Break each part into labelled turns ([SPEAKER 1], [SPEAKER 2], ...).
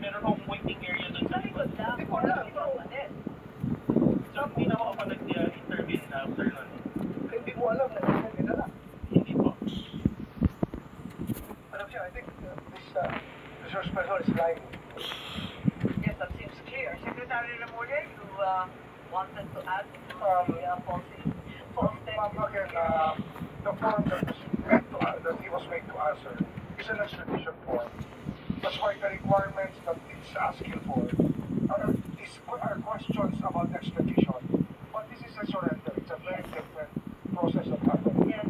[SPEAKER 1] meron akong waiting area dun sa likod.
[SPEAKER 2] Hindi ko alam.
[SPEAKER 1] So, hindi na ako nag-intervene after nun.
[SPEAKER 2] Hindi mo alam na hindi na lang.
[SPEAKER 1] Hindi po.
[SPEAKER 2] Alam siya, I think this resource person is lying.
[SPEAKER 3] Yes, that seems clear. Secretary Remulla, you wanted to add to the false statement?
[SPEAKER 2] Again, the form that he was made to answer is an extradition form. That's why the requirements that it's asking for are questions about extradition. But this is a surrender. It's a very different process of happening.
[SPEAKER 3] Yes,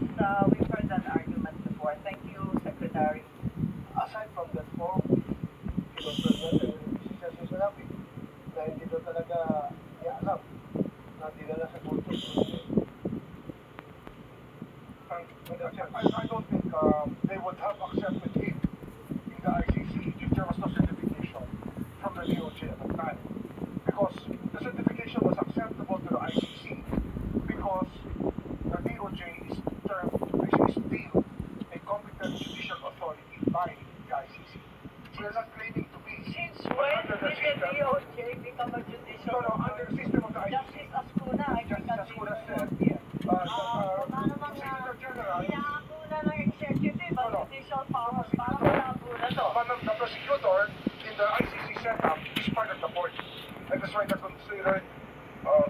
[SPEAKER 3] we've heard that argument before. Thank you, Secretary.
[SPEAKER 2] Aside from that form, he was presented with the sinabi na hindi doon talaga niya alam na dinala sa kulto. I don't think they would have accepted him in the ICC if there was no certification from the DOJ at the time. Because the certification was acceptable to the ICC because the DOJ is still a competent judicial authority by the ICC. So they're not claiming to be.
[SPEAKER 3] Since when did the DOJ become a judicial
[SPEAKER 2] No, under the system of the ICC.
[SPEAKER 3] Justice Ascuna, I think
[SPEAKER 2] Justice Ascuna said, Secretary General,
[SPEAKER 3] ng executive at judicial powers. Parang nabuna to.
[SPEAKER 2] the prosecutor in the ICC setup is part of the board. And that's why they're considered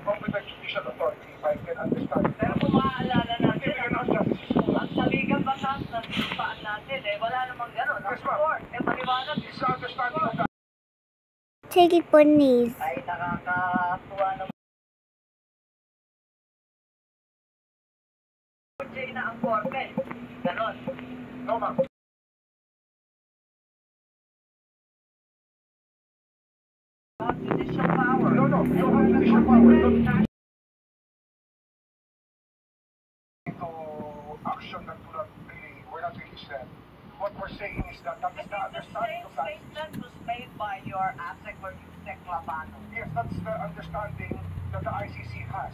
[SPEAKER 2] competent judicial authority, if I can understand.
[SPEAKER 3] Pero kung maaalala natin, ang saligang batas na sinupaan natin, wala namang gano'n. Ang court, maliwanag.
[SPEAKER 2] It's understanding of the
[SPEAKER 4] Take it po, Niz.
[SPEAKER 3] Ay, nakakatuwa naman. DOJ na ang korte. Ganon.
[SPEAKER 2] No, ma'am.
[SPEAKER 3] Judicial power.
[SPEAKER 2] No, you have judicial power. Into action that we're not really said. What we're saying is that that is the understanding of that.
[SPEAKER 3] Statement was made by your ASEC or USEC Labano.
[SPEAKER 2] Yes, that's the understanding that the ICC has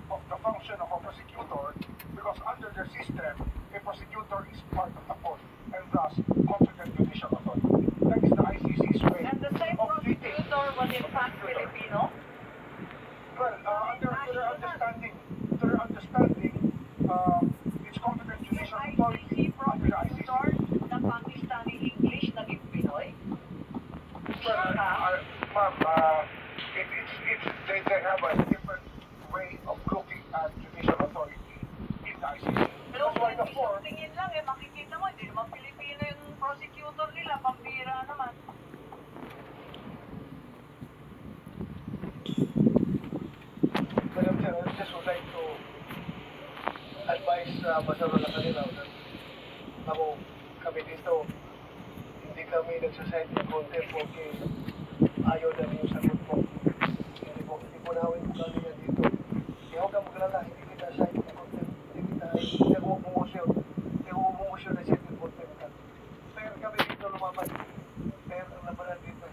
[SPEAKER 2] of the function of a prosecutor, because under their system, a prosecutor is part of the court, and thus competent judicial authority. That is the ICC's way
[SPEAKER 3] And the same
[SPEAKER 2] of treating.
[SPEAKER 3] prosecutor was in fact Filipino?
[SPEAKER 2] Well, under their understanding, it's competent judicial authority
[SPEAKER 3] ICC
[SPEAKER 2] under the ICC.
[SPEAKER 3] prosecutor na Pakistani English naging Pinoy?
[SPEAKER 2] Well, ma'am, they have a different way of looking at judicial authority in the ICC.
[SPEAKER 3] Pero
[SPEAKER 2] That's why the
[SPEAKER 3] kung
[SPEAKER 2] form.
[SPEAKER 3] tingin lang makikita mo, hindi naman Pilipino yung prosecutor nila, pambira naman.
[SPEAKER 2] Madam Chair, I just would like to advise Masaro na kanila na kami dito, hindi kami nagsasite ng content porque ayaw na rin yung sagot po. Hindi po namin kung kami yan dito. Kaya huwag kang maglala, hindi kita site ng content. Hindi ako bumungusyo. Hindi ako bumungusyo na site ng content ka. Pero kami dito lumaban. Pero ang labanan dito.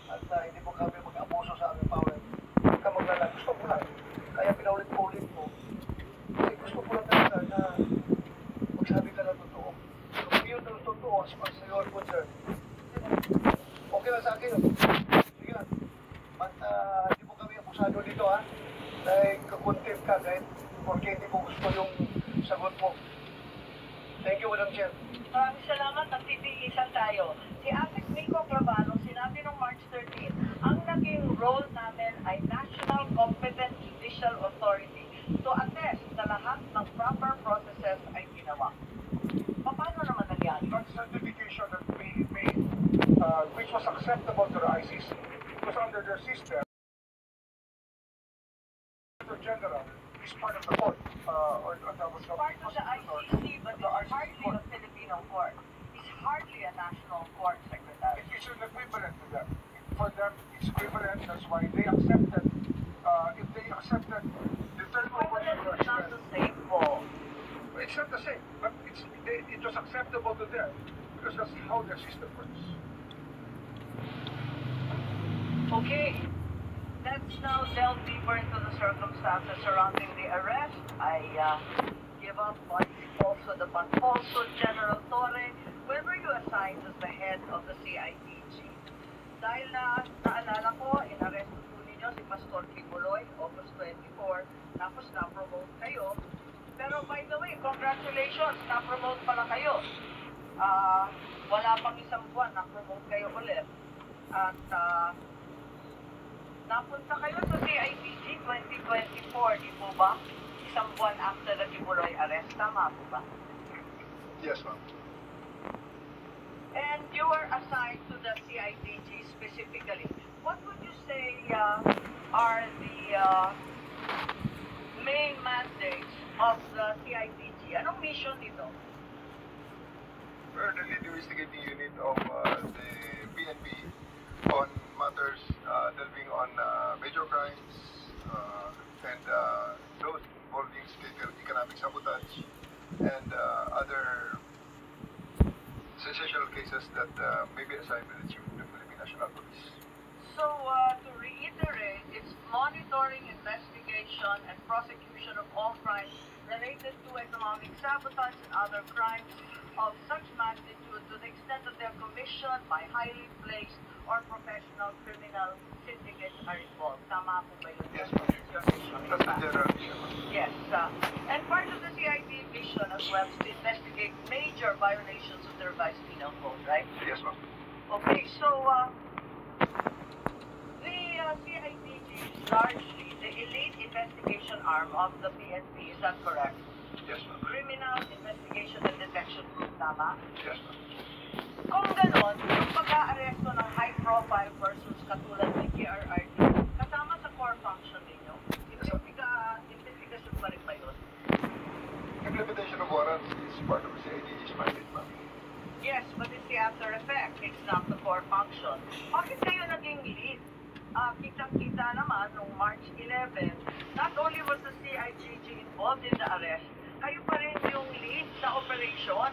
[SPEAKER 2] At hindi po kami mag-abuso sa aming power. Huwag kang maglala. Gusto ko lang. Kaya pinaulit-ulit mo. Kasi gusto ko lang talaga na magsabi ka na totoo. Kung yun ang totoo, as far as your concern, okay lang sa akin. Sige lang. At hindi po kami abusado dito ha. Dahil kakontent ka kahit porque hindi mo gusto yung sagot mo. Thank you, Madam Chair.
[SPEAKER 3] Maraming salamat, nagtitiisan tayo. Si ASEC Nico Clavano, sinabi noong March 13, ang naging role namin ay National Competent Judicial Authority to attest na lahat ng proper processes ay ginawa. Paano naman nangyari?
[SPEAKER 2] That certification that we made, which was acceptable to the ICC, because under their system, the General is part of the court, or that was
[SPEAKER 3] Part of the ICC, but it's hardly a Filipino court. It's hardly a national court, Secretary.
[SPEAKER 2] It's an equivalent to that. For them, it's equivalent. That's why they accepted. If they accepted the third
[SPEAKER 3] Equivalent
[SPEAKER 2] proportion
[SPEAKER 3] is not the same, Paul.
[SPEAKER 2] it's not the same, but it was acceptable to them because that's how their system works.
[SPEAKER 3] Okay, let's now delve deeper into the circumstances surrounding the arrest. I give up on falsehood upon falsehood. General Torre, when were you assigned as the head of the CIDG? dahil naalala ko, inaresto po ninyo si Pastor Kibuloy, August 24, tapos na-promote kayo. Pero by the way, congratulations, na-promote pala kayo. Wala pang isang buwan, na-promote kayo ulit. At napunta kayo sa CIDG 2024, di po ba? Isang buwan after the Kibuloy arrest, tama po ba?
[SPEAKER 2] Yes, ma'am.
[SPEAKER 3] And you were assigned to the CIDG specifically. What would you say are the main mandates of the CIDG? Anong mission nito?
[SPEAKER 2] We're the lead investigating unit of the PNP on matters delving on major crimes and those involving economic sabotage and other sensational cases that may be assigned to the Chief of the Philippine National Police.
[SPEAKER 3] So, to reiterate, it's monitoring, investigation, and prosecution of all crimes related to economic sabotage and other crimes of such magnitude to the extent that they're commissioned by highly placed or professional criminal syndicates are involved. Tama po ba yun?
[SPEAKER 2] Yes, ma'am.
[SPEAKER 3] Your mission, in
[SPEAKER 2] That's the
[SPEAKER 3] fact.
[SPEAKER 2] general mission, ma'am.
[SPEAKER 3] Yes, and part of the CID mission as well is to investigate major violations of the revised penal code, right?
[SPEAKER 2] Yes, ma'am.
[SPEAKER 3] Okay, so the CIDG is largely the elite investigation arm of the PNP, is that correct?
[SPEAKER 2] Yes, ma'am.
[SPEAKER 3] Criminal Investigation and Detection Group, tama?
[SPEAKER 2] Yes, ma'am.
[SPEAKER 3] Kung ganon, yung pag-aaresto ng high-profile persons katulad ni KRRD, kasama sa core function ninyo, investigasyon pa rin ba yun?
[SPEAKER 2] Implementation of warrants is part of the CIDG's mandate, ma'am.
[SPEAKER 3] Yes, but it's the after effect. It's not the core function. Bakit kayo naging lead? Kitang-kita naman, noong March 11, not only was the CIDG involved in the arrest, kayo pa rin yung lead sa operation.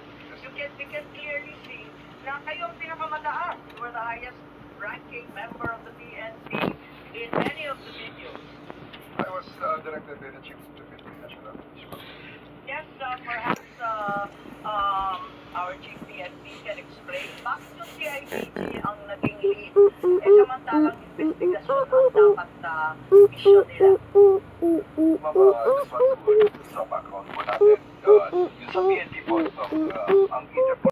[SPEAKER 3] We can clearly see na kayo ang pinakamataas. You were the highest ranking member of the PNP in many of the videos.
[SPEAKER 2] I was directed by the Chief of the Philippine National Police.
[SPEAKER 3] Yes, perhaps our Chief PNP can explain bakit yung CIDG ang naging lead samantalang investigasyon ang dapat mission nila.
[SPEAKER 5] Ma'am, just want to sa background po natin. Yung sa PNP po, ang Interpol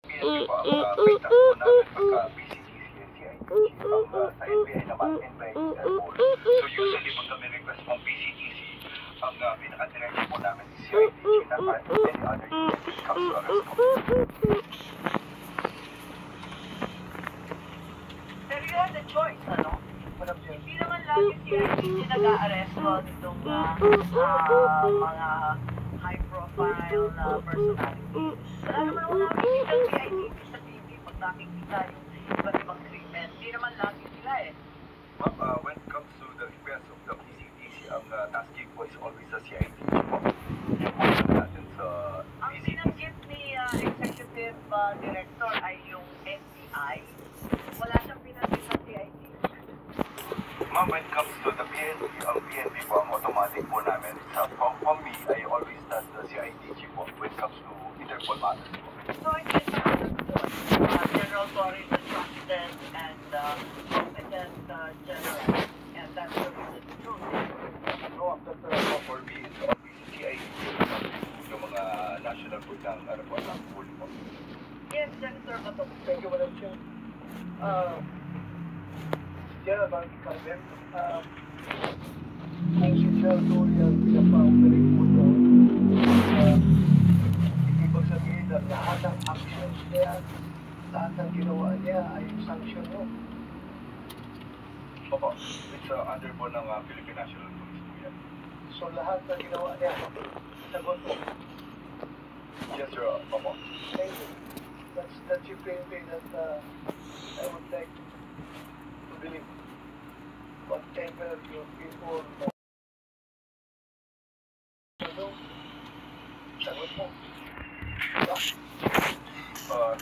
[SPEAKER 5] PNP po, ang may task po namin pagka PCTC and CIDG. Ang sa NBI naman, NBI Interpol. So usually, pag kami request ng PCTC, ang pinaka-direction po namin is CIDG na any other unit comes to arrest po.
[SPEAKER 3] Pero you had a choice, ano?
[SPEAKER 2] Madam Chair.
[SPEAKER 3] Hindi naman lagi CIDG nag-aaresto nitong mga high-profile personalities. Wala naman ako nakikita ang CIDG sa TV pag nakikita yung iba't ibang krimen. Hindi naman lagi sila eh.
[SPEAKER 5] Ma'am, when it comes to the request of the PCTC, ang tasking po is always the CIDG po. Yung po natin sa
[SPEAKER 3] Ang
[SPEAKER 5] PCTC.
[SPEAKER 3] binanggit ni Executive Director ay yung NBI. Wala siyang binanggit sa CIDG.
[SPEAKER 5] Ma'am, when it comes to the PNP, ang PNP po ang automatic po namin. From me, I always trust the CIDG po when it comes to Interpol matters po.
[SPEAKER 3] So it is understood. General Torres is trusted and competent general. And that's the reason to do it.
[SPEAKER 5] No, for me, it's always CIDG. Yung mga national food ng pool po.
[SPEAKER 3] Yes, Senator Bato.
[SPEAKER 2] Thank you, Madam Chair. General Banky Carmen, kung si General Torre ang pinapa-operate po ito, ibig sabihin na lahat ng actions niya, lahat ng ginawa niya ay sanction mo.
[SPEAKER 5] Opo, it's under po ng Philippine National Police po yan.
[SPEAKER 2] So lahat ng ginawa niya, sagot mo.
[SPEAKER 5] Yes, sir. Opo.
[SPEAKER 2] Thank you. That's your painting that I would like to believe. Whatever your people sagot mo.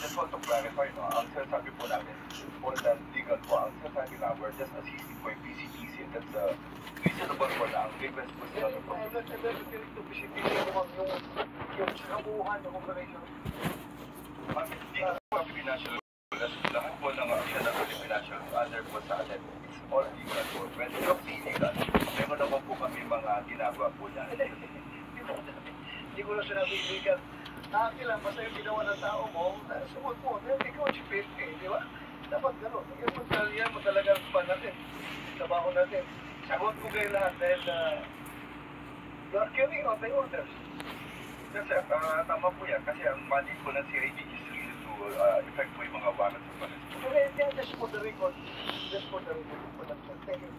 [SPEAKER 5] Just want to clarify, no, ang sinasabi po namin, for the legal po, ang sinasabi na we're just assisting po yung PCTC. That's reasonable po na ang request po sila.
[SPEAKER 2] I'm not to bisipin yung sakabuhan ng operation.
[SPEAKER 5] Ma'am,
[SPEAKER 2] Akin lang, basta yung ginawa ng tao mo, sumunod mo, dahil ikaw si PNP, di ba? Dapat gano'n. Yan mo talagang pan natin. Trabaho natin. Sagot ko kayo lahat dahil you are carrying out the orders.
[SPEAKER 5] Yes, sir. Tama po yan. Kasi ang mandate po ng CID is really to effect po yung mga warrants of arrest.
[SPEAKER 2] Just for the record. Just for the record. Thank you.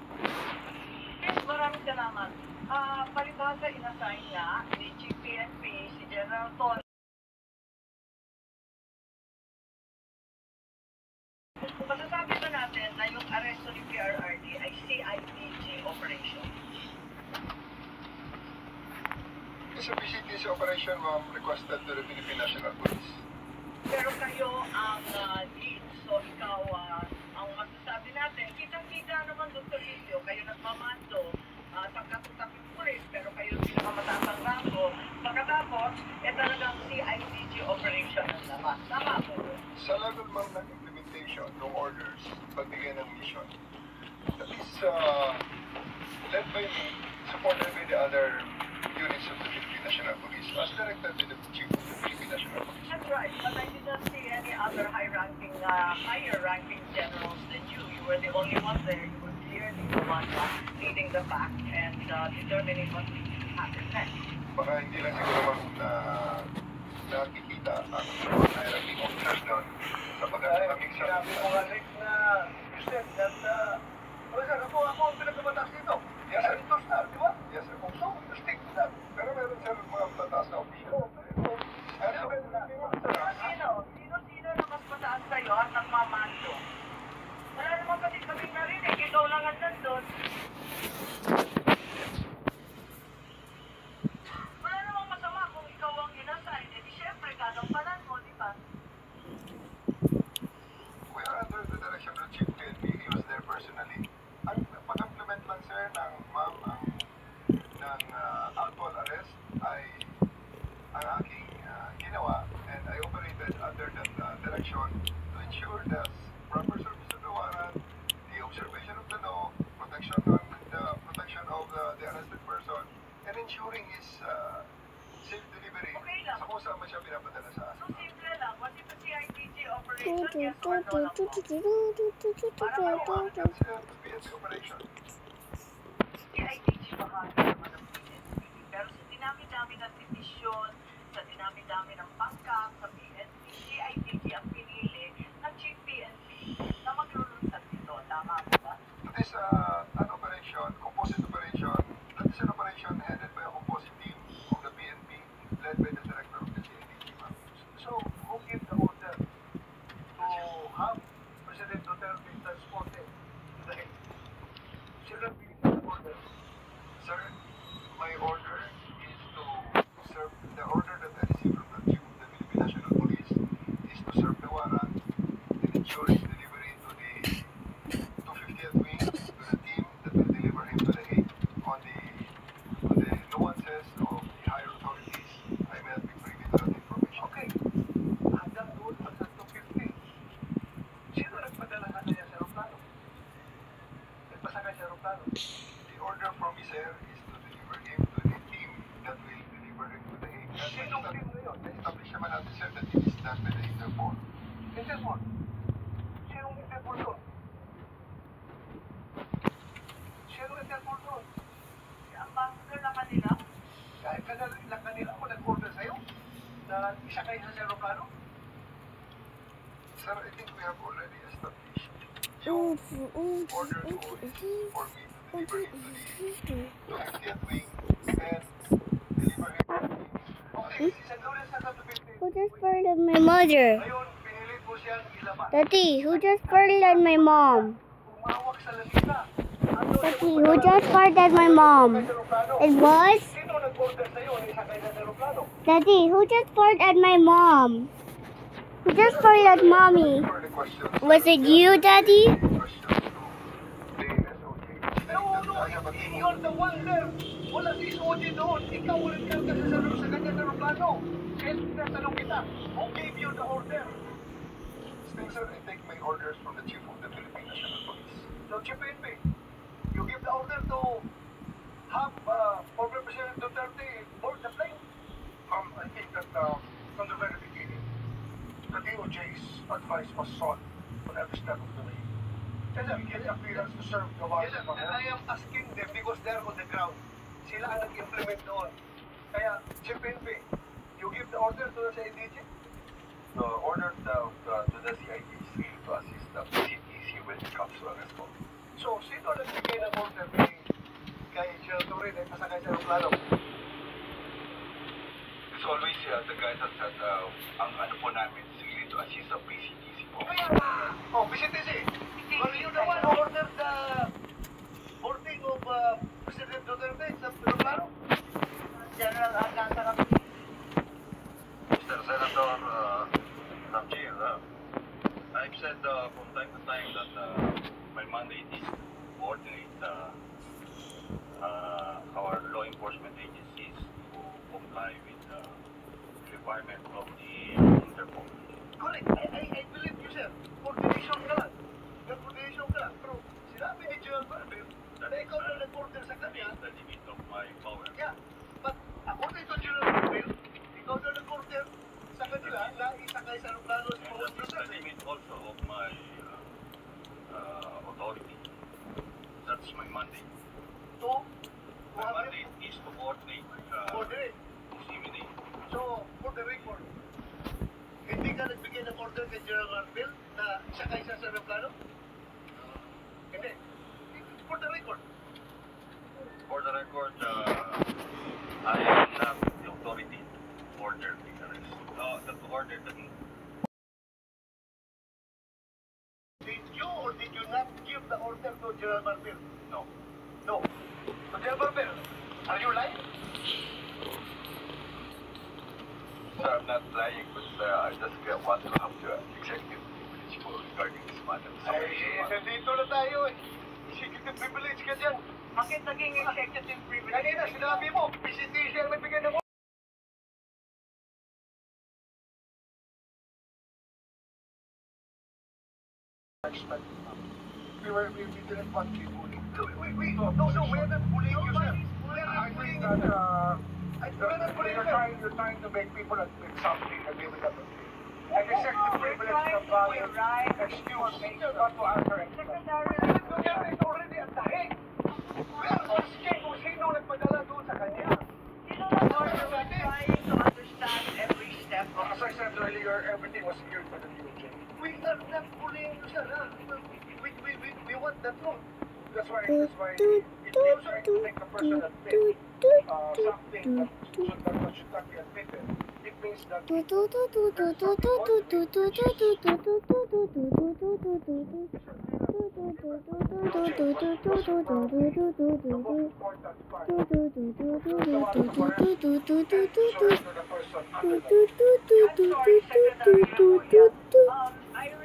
[SPEAKER 3] Yes, maraming salamat. Palibhasa inassign na ni Chief PNP si General Ton. Masasabi ba natin na yung aresto ni PRRD ay CIDG operation?
[SPEAKER 6] It's a PCTC operation, ma'am, requested to the Philippine National Police.
[SPEAKER 3] Pero kayo ang lead, so ikaw ang masasabi natin. Kitang-kita naman, Dr. Lizio, kayo nagmamando sa katutapit pulis, pero kayo din ang matatang rango. Pagkatapos, talagang CIDG operation ang laman. Tama po.
[SPEAKER 6] Sa level, ma'am, ng implementation ng orders, pagbigay ng mission, that is led by me, supported by the other units of the Philippine National Police, as directed by the Chief of the Philippine National Police.
[SPEAKER 3] That's right, but I did not see any other higher-ranking generals than you. You were the only one there. You were clearly the one leading the pack and determining what to happen next.
[SPEAKER 6] Baka hindi lang siguro, ma'am, na nakikita ang hierarchy officers doon sapagkat sa kaming sa...
[SPEAKER 2] Sinabi mo nga, Rick, na you said that, sir, ako ang pinagkabataas dito.
[SPEAKER 6] Yes, sir.
[SPEAKER 2] Ito na, di ba?
[SPEAKER 6] Yes, sir.
[SPEAKER 2] So, you stick to that.
[SPEAKER 6] Pero meron, sir, mga tataas na official.
[SPEAKER 3] Sino na mas mataas sa'yo at nagmamando? Wala naman kasi kaming narinig. Ikaw lang ang nandun. Wala namang masama kung ikaw ang inassign. Eh di syempre, gagampanan mo, di ba?
[SPEAKER 6] We are under the direction of Chief PNP. He was there personally. Ang pag-implement lang, sir, ng ma'am, ng actual arrest ay ang aking ginawa, and I operated under that direction to ensure the proper service of the warrant, the observation of the law, protection of the arrested person, and ensuring his safe delivery
[SPEAKER 3] Okay lang.
[SPEAKER 6] sa kung saan man siya pinapadala sa
[SPEAKER 3] So simple lang. What if the CIDG operation, yes or no lang po?
[SPEAKER 6] PNP operation.
[SPEAKER 3] CIDG bahagi naman ng PNP. Pero sa dinami-dami ng division, sa dinami-dami ng pangkat, sa PNP, CIDG ang pinili ng Chief PNP na maglulunsad dito. Tama po ba?
[SPEAKER 6] It is an operation, composite operation. That is an operation headed by a composite team of the PNP, led by the director of the CIDG.
[SPEAKER 2] So, who gave the order to have President Duterte transported to the Hague? Sino nagbigay ng order?
[SPEAKER 6] Sir, my order is to serve, the order that I received from the Chief of the Philippine National Police is to serve the warrant and ensure his delivery to the 250th wing, to the team that will deliver him to the Hague on the nuances of the higher authorities. I may not be privy to that information.
[SPEAKER 2] Okay. Hanggang doon pa sa 250. Sino nagpadala nga niya sa aeroplano? Nagpasakay sa aeroplano.
[SPEAKER 6] The order from me, sir, is to deliver him to the team that will deliver him to the Hague.
[SPEAKER 2] Sinong team na yun?
[SPEAKER 6] Establish naman natin, sir, that it is done by the Interpol.
[SPEAKER 2] Interpol. Sinong Interpol doon? Sinong Interpol doon?
[SPEAKER 3] Si Ambassador lang kanila.
[SPEAKER 2] Kahit lang kanila ako nag-order sa'yo na isakay sa aeroplano?
[SPEAKER 6] Sir, I think we have already established yung order ko is for me to deliver him to the 50th wing and deliver him to the
[SPEAKER 2] Okay, isang gawin sa 250.
[SPEAKER 4] Who just farted my mother?
[SPEAKER 2] Ngayon, pinilit mo siyang ilabas.
[SPEAKER 4] Daddy, who just farted at my mom?
[SPEAKER 2] Umawak sa lamisa.
[SPEAKER 4] Daddy, who just farted at my mom? It was?
[SPEAKER 2] Sino nag-order sa'yo na isakay sa aeroplano?
[SPEAKER 4] Daddy, who just farted at my mom? Who just farted at mommy?
[SPEAKER 6] further questions.
[SPEAKER 4] Was it you, Daddy?
[SPEAKER 6] Questions to the SOJ. I have a team
[SPEAKER 2] You're the one there. Wala si SOJ doon. Ikaw ulit ka sa kanyang aeroplano. Kaya tinatanong kita, who gave you the order?
[SPEAKER 6] Still, sir, I take my orders from the Chief of the Philippine National Police.
[SPEAKER 2] So, Chief PNP, you give the order to have former President Duterte board the plane?
[SPEAKER 6] I think that
[SPEAKER 2] from the very beginning, the DOJ's advice was sought on every step of the way. And the appearance to serve the warrant. And I am asking them because they're on the ground. Sila ang nag-implement doon. Kaya, Chief PNP, you give the order to the CIDG?
[SPEAKER 5] The order to the CID is really to assist the PCTC when it comes to arrest call.
[SPEAKER 2] So, sino nagbigay ng order kay General Torre na pasakay sa aeroplano?
[SPEAKER 5] It's always the guidance that ang ano po namin is really to assist the PCTC po.
[SPEAKER 2] Kaya nga! Oh, PCTC! But you the one who ordered the boarding of President Duterte sa aeroplano?
[SPEAKER 3] General Alcantara.
[SPEAKER 5] Mr. Senator Ramjil, I've said from time to time that my mandate is to coordinate our law enforcement agencies to comply with the requirement of the Interpol.
[SPEAKER 2] Correct. I believe you, sir. Coordination ka lang. Coordination ka lang. Pero sinabi ni General Barbel na ikaw na nag-order sa kanya.
[SPEAKER 5] The limit of my power.
[SPEAKER 2] Yeah. But according to General Barbel, ikaw na nag-order sa kanila na isakay sa aeroplano si
[SPEAKER 5] And
[SPEAKER 2] Paul
[SPEAKER 5] that is the
[SPEAKER 2] Duterte.
[SPEAKER 5] limit also of my authority. That's my mandate.
[SPEAKER 2] So,
[SPEAKER 5] My mandate is to coordinate
[SPEAKER 2] coordinate.
[SPEAKER 5] CMD.
[SPEAKER 2] So, for the record, hindi ka nagbigay ng order kay General Barbel na isakay siya sa aeroplano? Hindi. For the record.
[SPEAKER 5] For the record, I am not the authority to order the arrest. To order the
[SPEAKER 2] Did you or did you not give the order to General Barbel?
[SPEAKER 5] no.
[SPEAKER 2] No. So, General Barbel, are you lying?
[SPEAKER 5] Sir, I'm not lying, but I just want to have the executive privilege for regarding this matter.
[SPEAKER 2] Ay, nandito na tayo eh. Executive privilege ka dyan.
[SPEAKER 3] Bakit naging executive privilege?
[SPEAKER 2] Kanina, sinabi mo, PCTC ang nagbigay ng order. We didn't want to be bullied. No, we're not bullying you, sir. I think that you're trying to make people admit something that they will not admit. Like executive privilege is a valid excuse not to answer anything. Secretary is already at the head. We are asking kung sino nagpadala doon sa kanya.
[SPEAKER 3] We're trying to understand every step of
[SPEAKER 2] As I said earlier, everything was geared for the future. We are not bullying you, sir. We want the truth. That's why if you're trying to make a person admit something that should not be admitted, it means that
[SPEAKER 3] I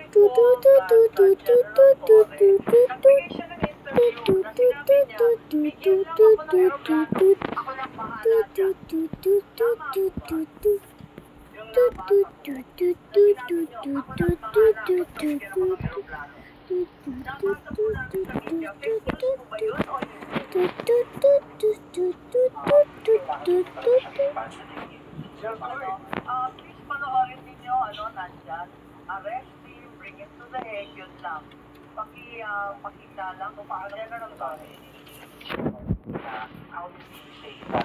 [SPEAKER 3] recall that General Torre, nagbigay siya ng interview na sinabi niya, bigyan lang ako ng aeroplano, ako lang bahala dyan. Tama ako ba? Yung nabasa ko, sinabi niyo, ako lang bahala, bigyan ako ng aeroplano. Nabasa ko lang sa media, fake news po ba yun o hindi? Please panoorin ninyo, nandyan. Arrest him, bring him to the Hague, yun lang. Pakita lang kung paano General Torre.
[SPEAKER 7] How did he say that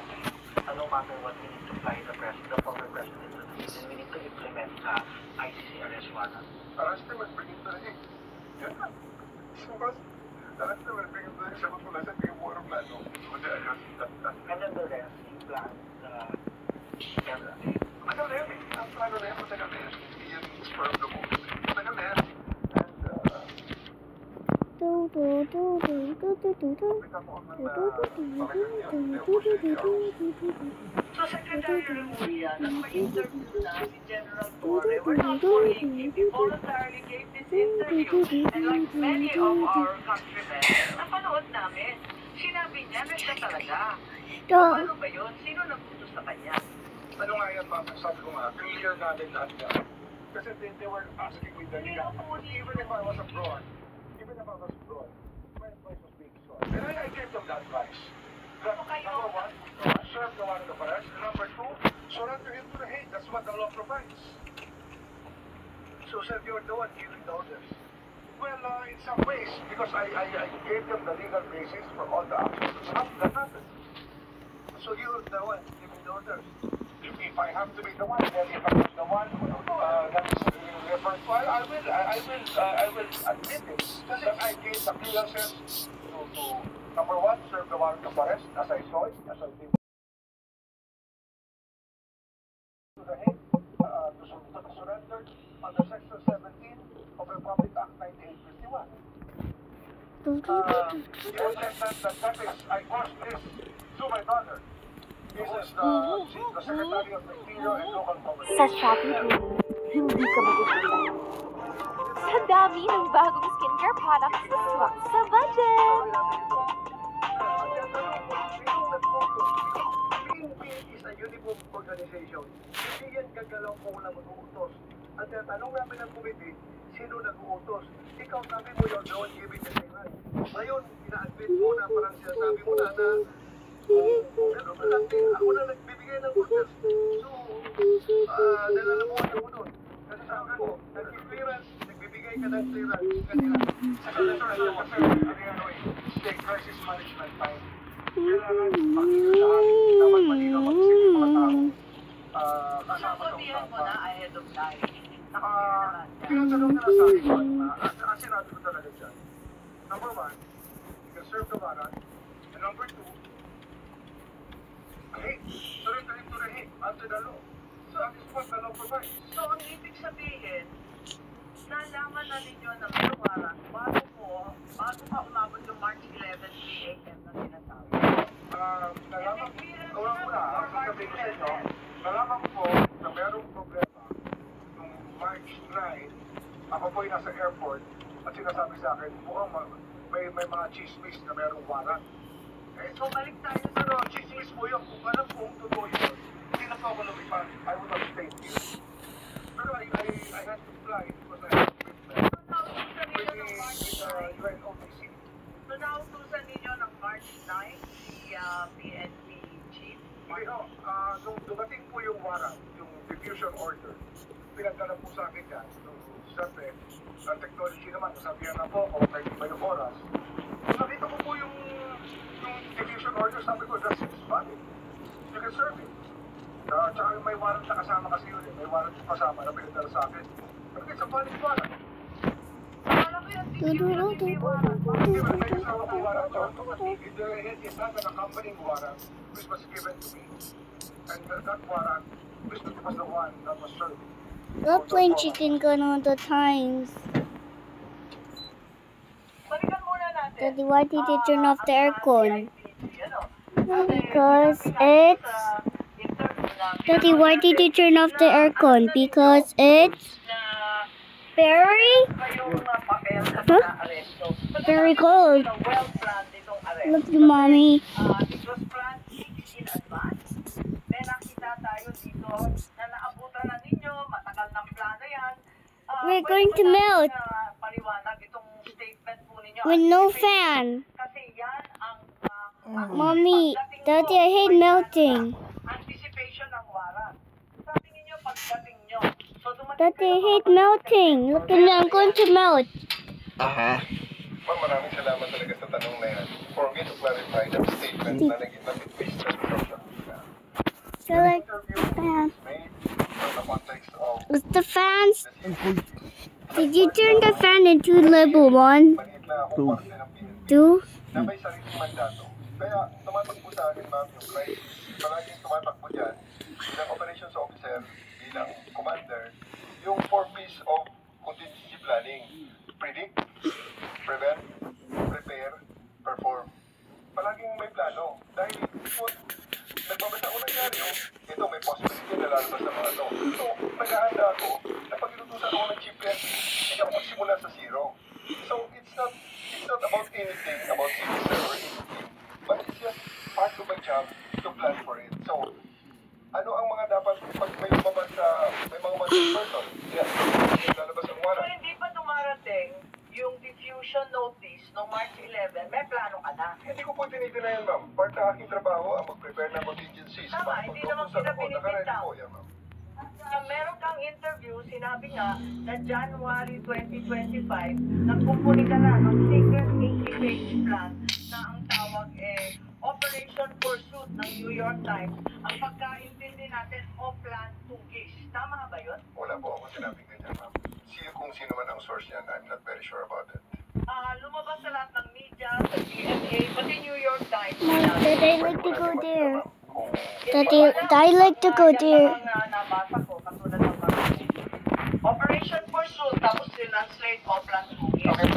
[SPEAKER 7] no matter what, we need to fly the former president to the Hague, and we need to implement ICC arrest warrant?
[SPEAKER 6] Arrest him and bring him to the Hague. Yan lang. Simple. Arrest him and bring him to the Hague. Sabi ko lang, bigyan mo ang plano. Kundi ayos.
[SPEAKER 7] And then the rest, he planned everything.
[SPEAKER 6] Matagal na yan eh. Ang plano na yan, matagal na yan. Hindi yan sperm na mo. Matagal na yan.
[SPEAKER 3] So, Secretary Remulla, nagpa-interview na si General Torre. We're not bullying him. He voluntarily gave this interview. And like many of our countrymen, napanood namin. Sinabi niya, nagda talaga. Ano ba yun? Sino nagputos sa kanya?
[SPEAKER 6] Ano nga yan, ma'am? Sabi ko nga, clear natin lahat yan. Kasi they were asking me the legal. Even if I was abroad, my advice was being sought. And I gave them that advice. But number one, serve the warrant of arrest. And number two, surrender him to the Hague. That's what the law provides.
[SPEAKER 2] So, sir, you're the one giving the orders.
[SPEAKER 6] Well, in some ways, because I gave them the legal basis for all the actions that happened.
[SPEAKER 2] So, you're the one giving the orders.
[SPEAKER 6] If I have to be the one, then if I was the one that is referred to, I will admit it. That I gave the clearances to number one, serve the warrant of arrest, as I saw it, as I did to the Hague, to surrender under Section 17 of Republic Act 1951. The ordinance that is, I caused this to my daughter. This is the Secretary of the Interior and Local Government.
[SPEAKER 8] Sa Shopee Beauty, hindi ka magiging sa dami ng bagong skincare products na swak sa budget.
[SPEAKER 2] PNP is a uniform organization. Hindi yan gagalaw kung wala mag-uutos. At tanong namin ng committee, sino nag-uutos? Ikaw sabi mo yun, no one giving the signal. Ngayon, ina-admit mo na parang sinasabi mo na ako na nagbibigay ng orders. So, nalalamuhan ako doon. Kasi sabi ko, nag-clearance, nagbibigay ka ng clearance kanila.
[SPEAKER 6] Sa senator, state crisis management time. Kailangan makita sa amin, dapat malinaw mag-isip yung mga tao. Kasama sa
[SPEAKER 3] Sabihan mo na ahead of time.
[SPEAKER 6] Tinatanong nila sa akin, ang sinabi ko talaga dyan. Number one, you can serve the warrant. And number two, surrender him to the Hague under the law. So that is what the law provides.
[SPEAKER 3] So, ang ibig sabihin, nalaman na ninyo na may warrant bago pa umabot yung March 11, 3 a.m. na sinasabi.
[SPEAKER 6] Nalaman ko na, sasabihin ko sa inyo, nalaman ko po na merong problema nung March 9, ako po ay nasa airport at sinasabi sa akin, mukhang may mga chismis na merong warrant.
[SPEAKER 3] So, balik tayo sa
[SPEAKER 6] Pero chismis po yun, kung alam kong totoo yun, hindi na po ako lumipad. I would have stayed here. Pero I had to fly because I had to with the UNODC.
[SPEAKER 3] So, nautusan ninyo ng March 9, si PNP chief.
[SPEAKER 6] Hindi ho, nung dumating po yung warrant, yung diffusion order, pinagdala po sa akin yan. So, siyempre, ang technology naman, nasabihan na po kung nag-iba yung oras. Nakita ko po yung diffusion order, sabi ko, that's valid. You can serve it. Tsaka may warrant na kasama kasi yun eh. May warrant na kasama na pinagdala sa akin. Pero it's a valid warrant.
[SPEAKER 3] Alam ko yung diffusion hindi warrant.
[SPEAKER 6] May kasama po warrant doon. It is not an accompanying warrant which was given to me. And that warrant, which was the one that was served.
[SPEAKER 4] Stop playing chicken gun all the times.
[SPEAKER 3] Balikan muna natin.
[SPEAKER 4] Daddy, why did you turn off the aircon? Because it's... Daddy, why did you turn off the aircon? Because it's... Very... Huh? Very cold. Look, Mommy.
[SPEAKER 3] It was planned in advance. May nakita tayo dito na naabutan na ninyo, matagal ng plano yan.
[SPEAKER 4] We're going to melt.
[SPEAKER 3] Paliwanag itong statement po ninyo.
[SPEAKER 4] With no fan.
[SPEAKER 3] Kasi yan ang
[SPEAKER 4] Mommy, Daddy, I hate melting.
[SPEAKER 3] anticipation ng warrant. Sabi ninyo pagdating nyo. So, dumating
[SPEAKER 4] Daddy, I hate melting. Look at me, I'm going to melt.
[SPEAKER 6] Ma'am, maraming salamat talaga sa tanong na yan. For me to clarify that statement na naging based on social media.
[SPEAKER 4] So like
[SPEAKER 6] Interview
[SPEAKER 4] fan.
[SPEAKER 6] made in the context of
[SPEAKER 4] With the fans. Did you turn the fan into level 1,
[SPEAKER 6] maliit na ako parte ng PNP
[SPEAKER 4] 2?
[SPEAKER 6] na may sariling mandato. Kaya tumatakbo sa akin, ma'am, yung crisis. Palaging tumatakbo dyan bilang operations officer, bilang commander, yung 4 P's of contingency planning. Predict, prevent, prepare, perform. Palaging may plano. Dahil kung nagbabasa ko nangyari, ito may possibility na lalabas sa mga to. So, naghahanda ako na pag inutusan ako ng chief PNP, hindi ako magsimula sa zero. So, it's not about anything about civil service, but it's just part of my job to plan for it. So, ano ang mga dapat pag may lumabas sa may mga person? Yes, lalabas ang
[SPEAKER 3] So,
[SPEAKER 6] warrant.
[SPEAKER 3] hindi pa dumarating yung diffusion notice no March 11, may plano ka na.
[SPEAKER 6] Hindi ko po gagamitin na yan, ma'am. Part na aking trabaho ang mag-prepare ng contingencies.
[SPEAKER 3] Tama, hindi naman kita
[SPEAKER 6] Nakaredy
[SPEAKER 3] binibitaw.
[SPEAKER 6] po yan, ma'am.
[SPEAKER 3] Meron kang interview, sinabi nga na January 2025, nagkumpuni ka na ng secret 80-page plan na ang tawag Operation Pursuit ng New York Times. Ang pagkaintindi natin, Plan Tugis. Tama ba yun?
[SPEAKER 6] Wala po ako sinabing ganyan, ma'am. Kung sino man ang source niyan, I'm not very sure about it.
[SPEAKER 3] Lumabas sa lahat ng media, sa GMA, pati New York Times.
[SPEAKER 4] Mom, did I like to go there? I like to go there.
[SPEAKER 3] Nabasa ko, katulad ng Operation Pursuit, tapos sinanslate Plan Tugis.
[SPEAKER 6] Okay,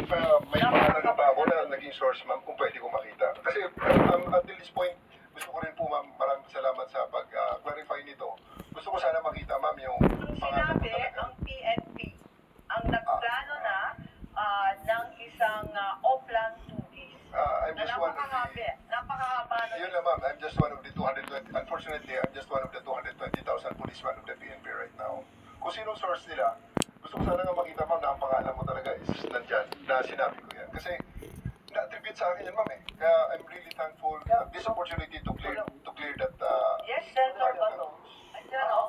[SPEAKER 6] may pangalan pa ako na naging source, ma'am, kung pwede ko makita. Kasi until this point, gusto ko rin po, ma'am, maraming salamat sa pag-clarify nito. Gusto ko sana makita, ma'am, yung pangalan ko
[SPEAKER 3] Sinabi,
[SPEAKER 6] talaga.
[SPEAKER 3] ang PNP, ang nagplano na ng isang Plan Tugis.
[SPEAKER 6] I'm
[SPEAKER 3] Na
[SPEAKER 6] just one of the...
[SPEAKER 3] napakahaba na
[SPEAKER 6] Yun lang, ma'am. I'm just one of the 220... Unfortunately, I'm just one of the 220,000 policemen of the PNP right now. Kung sinong source nila, gusto ko sana nga makita, ma'am, na ang pangalan mo talaga is nandyan, na sinabi ko yan. Kasi, na-attribute sa akin yan, ma'am, eh. Kaya I'm really thankful for this opportunity to clear that...
[SPEAKER 3] Yes, Senator Bato.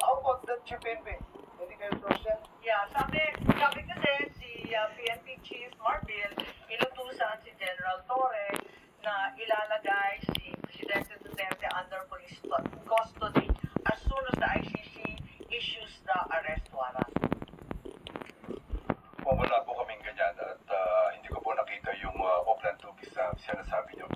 [SPEAKER 2] How about that PNP? Hindi kayo source yan?
[SPEAKER 3] Yeah, sabi kasi si PNP Chief Marbil, inutusan si General Torre na ilalagay si Presidente Duterte under police custody as soon as the ICC issues the arrest warrant.
[SPEAKER 5] Wala po kaming ganyan at hindi ko po nakita yung Plan Tugis na sinasabi niyo.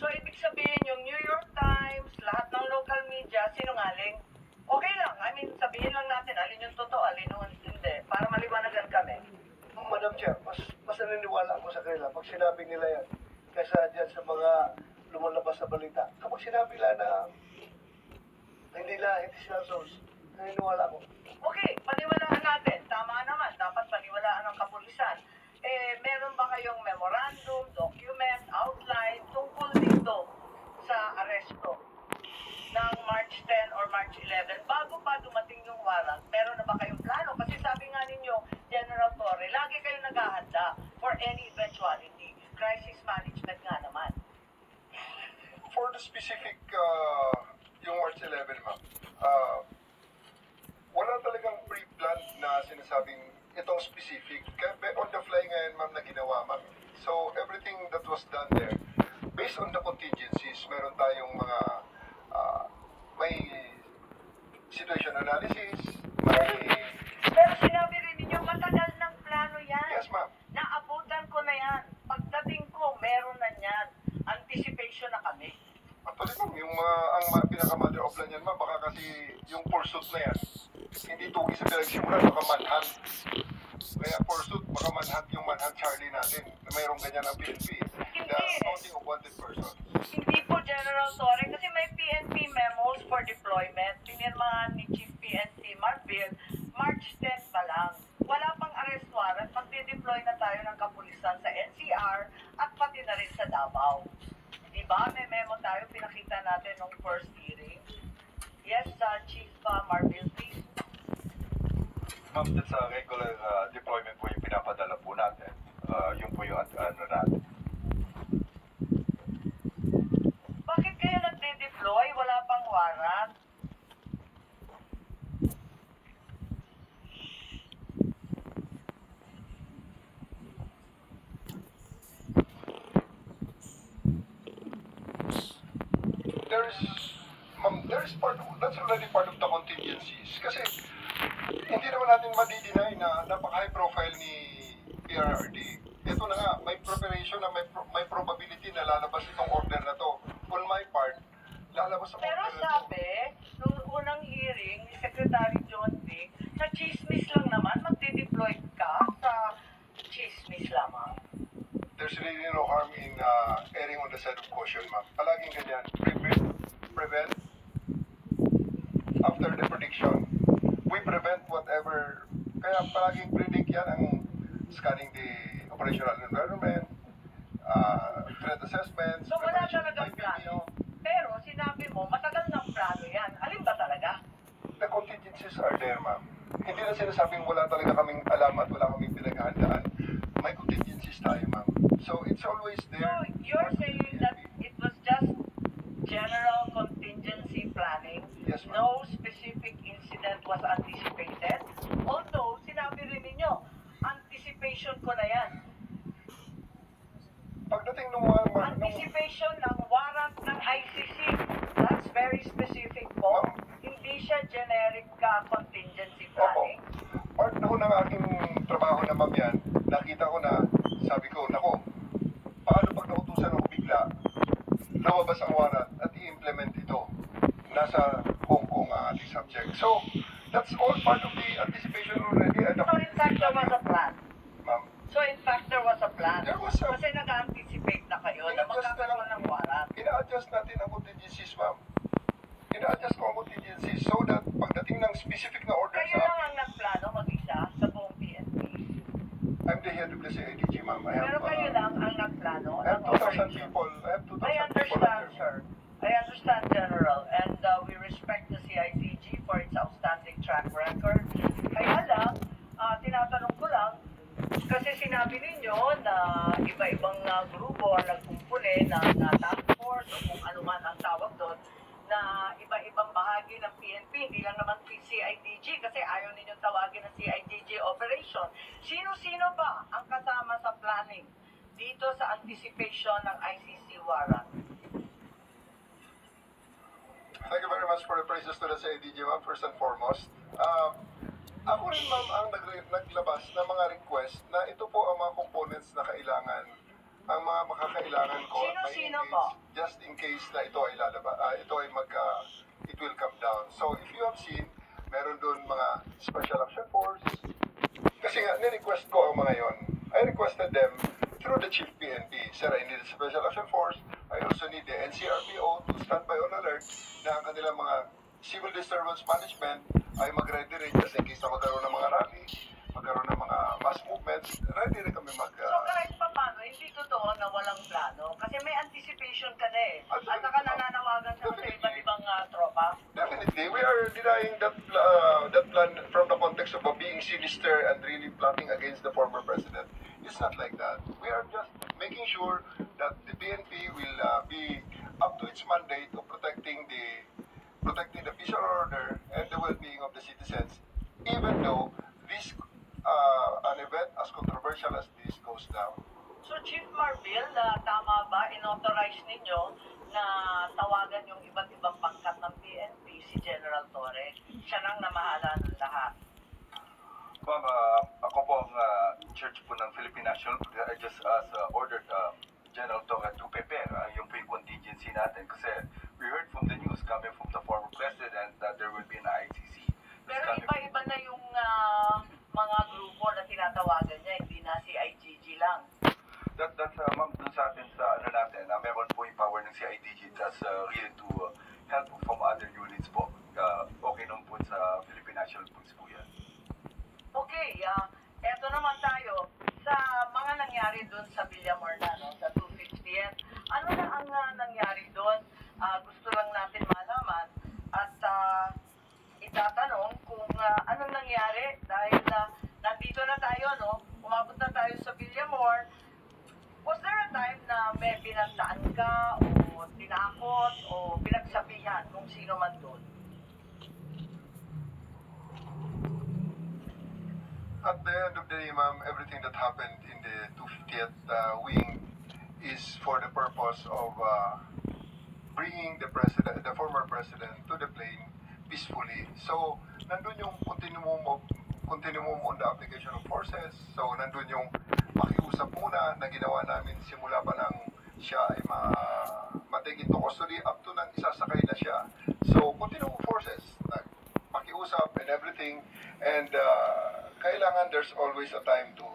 [SPEAKER 3] So, ibig sabihin yung New York Times, lahat ng local media, sinungaling. Okay lang, I mean, sabihin lang natin alin yung totoo, alin yung hindi, para maliwanagan kami.
[SPEAKER 2] Madam Chair, mas naniniwala ako sa kanila pag sinabi nila yan. Kaysa dyan sa mga lumalabas sa balita. Kapag sinabi nila na hindi sila source, naniniwala ako.
[SPEAKER 3] Okay, paniwalaan natin. Tama naman, dapat paniwalaan ng kapulisan. Meron ba kayong memorandum, document, outline tungkol dito sa aresto ng March 10 or March 11? Bago pa dumating yung warrant, meron na ba kayong plano? Kasi sabi nga ninyo, General Torre, lagi kayo naghahanda for any eventuality. Crisis management nga naman.
[SPEAKER 6] For the specific, yung March 11, ma'am, wala talagang pre-planned na sinasabing itong specific. Kaya on the fly ngayon, ma'am, na ginawa, ma'am. So, everything that was done there, based on the contingencies, meron tayong mga, may situation analysis, may...
[SPEAKER 3] Pero sinabi rin ninyo, matagal ng plano yan.
[SPEAKER 6] Yes, ma'am.
[SPEAKER 3] Naabutan ko na yan. Pagdating ko, meron na yan. Anticipation na kami.
[SPEAKER 6] Actually, ma'am, yung ang pinaka-mother of plan yan, ma'am, baka kasi yung pursuit na yan, hindi tugis sa pinagsimulan, baka manhunt. Kaya pursuit, baka manhunt yung manhunt Charlie natin. Na mayroong ganyan ang PNP. The counting of wanted person.
[SPEAKER 3] Hindi po, General Torre, kasi may PNP memos for deployment. Pinirmahan ni Chief PNP Marbil, March 10 pa lang. Wala pang arrest warrant, magde-deploy na tayo ng kapulisan sa NCR at pati na rin sa Davao. Diba? May memo tayo, pinakita natin nung first hearing. Yes, Chief Marbil, please.
[SPEAKER 5] Ma'am, that's a regular deployment po yung pinapadala po natin. Yun po yung ano natin.
[SPEAKER 3] Bakit kayo nagde-deploy? Wala pang warrant?
[SPEAKER 6] There's part, that's already part of the contingencies. Kasi, hindi naman natin madi-deny na napaka-high profile ni PRRD. Ito na nga, may preparation na may probability na lalabas itong order na to. On my part, lalabas ang
[SPEAKER 3] Pero
[SPEAKER 6] order na to.
[SPEAKER 3] sabi, nung unang hearing ni Secretary John Vic, na chismis lang naman, magde-deploy ka sa chismis lamang.
[SPEAKER 6] There's really no harm in erring on the side of caution, ma'am. Palaging ganyan, prevent, after the prediction, we prevent whatever, kaya palaging predict yan ang scanning the operational environment, threat assessments.
[SPEAKER 3] So wala
[SPEAKER 6] preparation,
[SPEAKER 3] talagang
[SPEAKER 6] IPP.
[SPEAKER 3] plano. Pero sinabi mo, matagal ng plano yan. Alin ba talaga?
[SPEAKER 6] The contingencies are there, ma'am. Hindi na sinasabing wala talaga kaming alam at wala kaming pinaghahandaan. May contingencies tayo, ma'am. So it's always there.
[SPEAKER 3] So you're saying anticipation ko na yan.
[SPEAKER 6] Pagdating ng mga...
[SPEAKER 3] Anticipation ng warrant ng ICC. That's very specific po. Hindi siya generic contingency planning.
[SPEAKER 6] Part na ko ng aking trabaho na ma'am yan, nakita ko na, sabi ko, nako, paano pag nautusan ako bigla, lumabas ang warrant at i-implement ito. Nasa Hong Kong ang ating subject. So, that's all part of the anticipation already.
[SPEAKER 3] So in fact, there was a plan.
[SPEAKER 6] Ma'am,
[SPEAKER 3] So in fact, there was a plan.
[SPEAKER 6] There was a-
[SPEAKER 3] Kasi nag-anticipate na kayo na magkakaroon ng warrant.
[SPEAKER 6] ina-adjust natin ang contingencies, ma'am. Ina-adjust ko ang contingencies so that pagdating ng specific na order
[SPEAKER 3] Kayo
[SPEAKER 6] sa
[SPEAKER 3] lang ang nagplano mag-isa sa buong PNP.
[SPEAKER 6] I'm the head of the CIDG, ma'am.
[SPEAKER 3] Pero kayo lang ang nagplano.
[SPEAKER 6] I have
[SPEAKER 3] ng
[SPEAKER 6] 2,000
[SPEAKER 3] operation.
[SPEAKER 6] people. I have 2,000
[SPEAKER 3] I
[SPEAKER 6] people.
[SPEAKER 3] understand,
[SPEAKER 6] under me.
[SPEAKER 3] sir. I understand, General. And we respect the CIDG for its outstanding track record. Kaya lang, tinatanong ko lang, kasi sinabi ninyo na iba-ibang grupo ang nagkumpune ng task force o kung ano man ang tawag doon, na iba-ibang bahagi ng PNP, hindi lang naman CIDG kasi ayaw ninyong tawagin ng CIDG operation. Sino-sino ba ang kasama sa planning dito sa anticipation ng ICC warrant?
[SPEAKER 6] Thank you very much for the praises to the CIDG, ma'am, first and foremost. Ako rin, ma'am, ang naglabas ng mga request na ito po ang mga components na kailangan, ang mga makakailangan ko.
[SPEAKER 3] Sino-sino po?
[SPEAKER 6] Just in case na ito ay it will come down. So, if you have seen, meron doon mga Special Action Force. Kasi nga, ni-request ko ang mga yon. I requested them through the Chief PNP. Sir, I need a Special Action Force. I also need the NCRPO to stand by on alert na ang kanilang mga civil disturbance management ay mag-ready rin just in case na magkaroon ng mga rally, magkaroon ng mga mass movements, ready rin kami mag...
[SPEAKER 3] So kahit pa paano, hindi totoo na walang plano. Kasi may anticipation ka na eh. At saka nananawagan ka sa iba't ibang tropa.
[SPEAKER 6] Definitely, we are denying that plan from the context of being sinister and really plotting against the former president. It's not like that. We are just making sure that the PNP will be up to its mandate of protecting the peace and order and the well-being of the citizens, even though this an event as controversial as this goes down.
[SPEAKER 3] So Chief Marbil, tama ba, inauthorize ninyo na tawagan yung iba't ibang pangkat ng PNP si General Torre? Siya nang namahala ng lahat.
[SPEAKER 5] Ma'am, ako po ang church po ng Philippine National. I just ordered General Torre to prepare yung pre-contingency natin kasi we heard from the news coming from the former president that there will be an ICC.
[SPEAKER 3] Pero iba-iba na yung mga grupo na tinatawagan niya, hindi na si IGG lang.
[SPEAKER 5] That's ma'am, dun sa atin sa ano natin, meron po yung power ng CIDG that's really to help from other units po. Okay naman po sa Philippine National Police po yan.
[SPEAKER 3] Okay, eto naman tayo sa mga nangyari doon sa Villamor na, no, sa 250th. Ano na ang nangyari doon? Gusto lang natin malaman at itatanong kung anong nangyari dahil nandito na tayo, no? Umabot na tayo sa Villamor. Was there a time na may binantaan ka o tinakot o pinagsabihan kung sino man doon?
[SPEAKER 6] At the end of the day, ma'am, everything that happened in the 250th wing is for the purpose of bringing the former president to the plane peacefully. So, nandun yung continuum on the application of forces. So, nandun yung makiusap muna na ginawa namin simula pa nang siya ay ma-take into custody up to nang isasakay na siya. So, continuum forces, makiusap and everything. And kailangan there's always a time to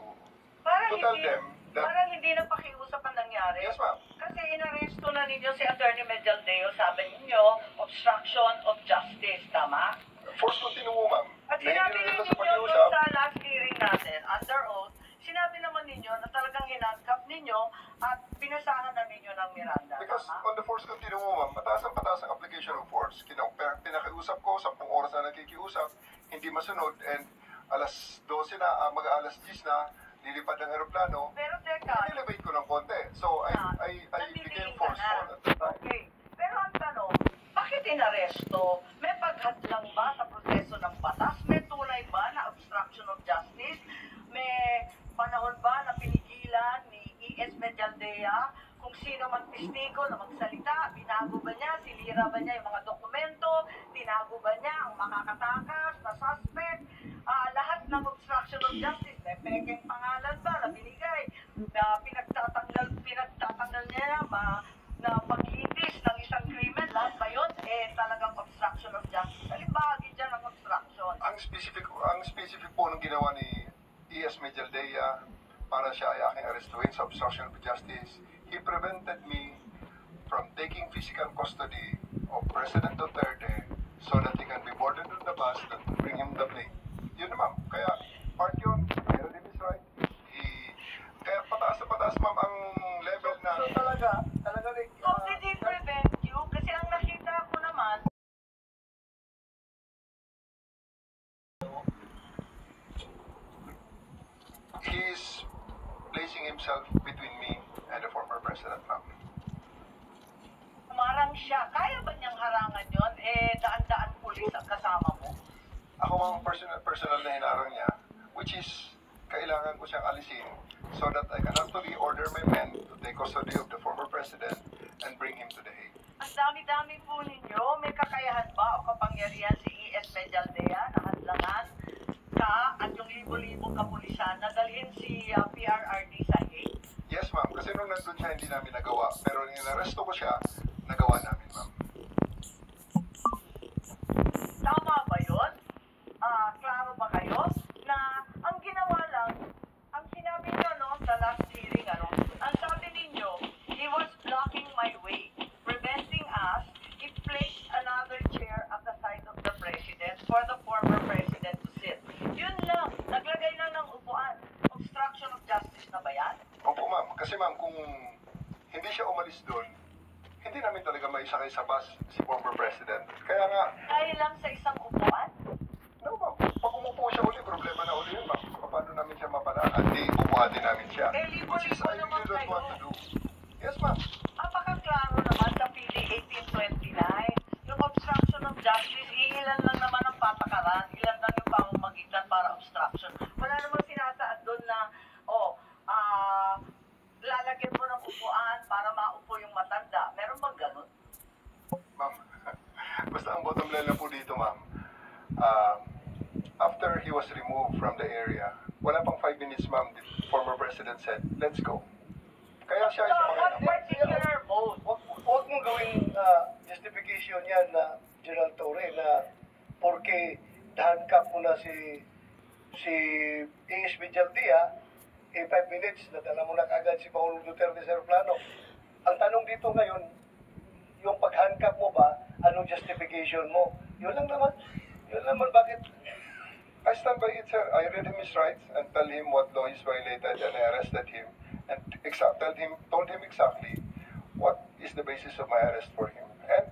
[SPEAKER 6] tell them that...
[SPEAKER 3] Parang hindi na pakiusap ang nangyari.
[SPEAKER 6] Yes, ma'am.
[SPEAKER 3] Kasi inaresto na ninyo si Attorney Medialdeo, sabi ninyo, obstruction of justice, tama?
[SPEAKER 6] Force continuum, ma'am.
[SPEAKER 3] At
[SPEAKER 6] Na
[SPEAKER 3] sinabi
[SPEAKER 6] hindi
[SPEAKER 3] ninyo
[SPEAKER 6] na sa
[SPEAKER 3] doon
[SPEAKER 6] pakiusap.
[SPEAKER 3] sa last hearing natin, under oath, sinabi naman ninyo na talagang hinangkap ninyo at pinasahan na ninyo ng Miranda,
[SPEAKER 6] Because
[SPEAKER 3] tama?
[SPEAKER 6] on the force continuum, ma'am, pataas ang application of force. Pinakiusap ko, 10 oras na nakikiusap, hindi masunod, and alas 12 na, mag-alas 10 na, lilipad ng aeroplano,
[SPEAKER 3] Pero teka,
[SPEAKER 6] elevate ko ng konti. So, I became forceful at the time.
[SPEAKER 3] okay. Pero ang tanong, bakit inaresto? May paghadlang ba sa proseso ng batas? May tunay ba na obstruction of justice? May panahon ba Mejaldea kung sino man testigo na magsalita, binago ba niya, sinira ba niya yung mga dokumento, tinago ba niya ang makakatakas na suspect, lahat ng obstruction of justice, may pekeng pangalan ba na binigay, na pinagtatanggal niya na paglitis ng isang krimen, lahat ba yun? Talagang obstruction of justice. Alin bahagi dyan ng obstruction?
[SPEAKER 6] Ang specific po ng ginawa ni E.S. Mejaldea para siya ay aking arestuin sa obstruction of justice, he prevented me from taking physical custody of President Duterte so that he can be boarded on the bus that will bring him the plane. Yun na ma'am. Kaya part yun, meron din his right. Kaya pataas na pataas ma'am ang level na...
[SPEAKER 2] So talaga rin.
[SPEAKER 3] So, did he prevent you? Kasi ang nakita ko naman,
[SPEAKER 6] he is placing himself between me and the former president ma'am.
[SPEAKER 3] humarang siya. Kaya ba niyang harangan yun? Daan-daan pulis ang kasama mo.
[SPEAKER 6] Ako ang personal na hinarang niya, which is kailangan ko siyang alisin so that I can actually order my men to take custody of the former president and bring him to the Hague.
[SPEAKER 3] Ang dami-dami po ninyo. May kakayahan ba o kapangyarihan si E.S. Mejaldea na hadlangan ka at yung libo-libong kapulisan na dalhin si PRRD sa Hague?
[SPEAKER 6] Yes ma'am, kasi nung nandun siya hindi namin nagawa, pero nung inaresto ko siya, nagawa namin ma'am.
[SPEAKER 3] Tama ba yun? Klaro ba kayo na ang ginawa lang, ang sinabi nyo sa last hearing, ang sabi ninyo, he was blocking my way, preventing us, he placed another chair at the side of the president for the former president to sit. Yun lang, naglagay lang ng upuan. Obstruction of justice na ba yan?
[SPEAKER 6] Opo ma'am, kasi ma'am kung hindi siya umalis doon, hindi namin talaga maisakay sa bus si former president. Kaya nga,
[SPEAKER 3] Dahil lang sa isang upuan?
[SPEAKER 6] no ma'am, pag umupo siya uli, problema na uli yun ma'am. Paano namin siya mapalaan? Di, bubuhatin namin siya. Which is I really don't want to do. Yes ma'am.
[SPEAKER 3] Napakaklaro naman sa PD 1829. Yung obstruction of justice, ilan lang naman ang patakaran, ilan lang yung pamamagitan para obstruction. Wala namang sinasaad doon na, lalagyan mo ng upuan para maupo yung matanda. Meron bang ganun?
[SPEAKER 6] Ma'am, basta ang bottom line na po dito ma'am, after he was removed from the area, wala pang 5 minutes ma'am, the former president said, let's go. Kaya siya ay
[SPEAKER 3] So, what
[SPEAKER 6] sumakay
[SPEAKER 3] particular mode?
[SPEAKER 2] Huwag mong gawing justification yan na General Torre na porque handcuff mo na si E.S. Mejaldea, 5 minutes, nadala mo na kaagad si Pangulong Duterte sa aeroplano. Ang tanong dito ngayon, yung pag-handcuff mo ba, anong justification mo? Yun lang naman, bakit?
[SPEAKER 6] I stand by it, sir. I read him his rights and tell him what law is violated and I arrested him and told him exactly what is the basis of my arrest for him. And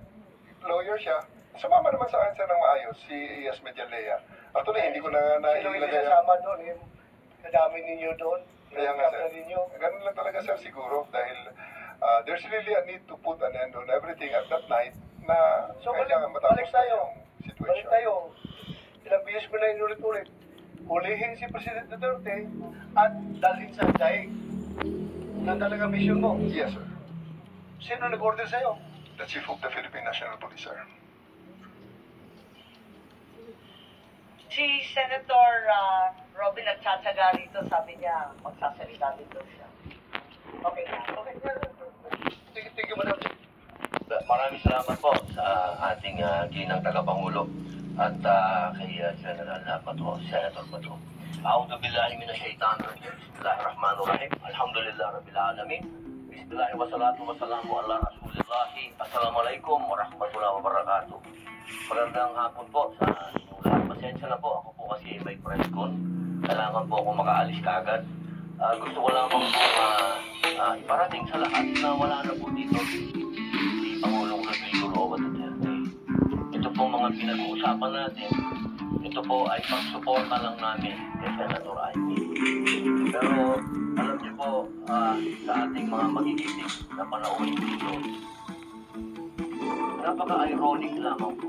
[SPEAKER 6] lawyer siya, sumama naman sa akin siya ng maayos, si E.S. Mejaldea. Actually, hindi ko na
[SPEAKER 2] Sino yung sinasama doon? Yung kadami ninyo doon?
[SPEAKER 6] Kaya nga, sir.
[SPEAKER 2] Ninyo?
[SPEAKER 6] Ganun lang talaga, sir, siguro. Dahil there's really a need to put an end on everything at that night na
[SPEAKER 2] So,
[SPEAKER 6] kailangan
[SPEAKER 2] balik
[SPEAKER 6] matapos
[SPEAKER 2] tayo.
[SPEAKER 6] yung
[SPEAKER 2] Balik
[SPEAKER 6] situation.
[SPEAKER 2] tayo. Ilang bihis mo na inulit-ulit. Hulihin si President Duterte at dalhin sa daig. Yan talaga mission mo.
[SPEAKER 6] Yes, sir.
[SPEAKER 2] Sino nag-order sa'yo?
[SPEAKER 6] The Chief of the Philippine National Police, sir.
[SPEAKER 3] Si Senator Robin nagtsatsaga rito, sabi niya, magsasalita dito siya. Okay na. Okay.
[SPEAKER 2] Thank you, Madam.
[SPEAKER 9] Maraming salamat po sa ating ginang tagapangulo at kay General Bato, Senator Bato. A'udhu billahi minash shaitanir rajim. Bismillahirrahmanirrahim. Alhamdulillah rabbil alamin. Bismillah wa salatu wa salamu ala Rasulillah. Assalamualaikum warahmatullahi wabarakatuh. Magandang hapon po sa inyong lahat. Pasensya na po, ako po kasi may press con. Kailangan po ako makaalis kaagad. Gusto ko lamang po iparating sa lahat na wala na po dito si Pangulong Rodrigo Roa Duterte. Ito po mga pinag-uusapan natin. Ito po ay pagsuporta lang namin kay Senator Amy. Pero alam niyo po sa ating mga magigiting na panauhin dito, napaka-ironic lamang po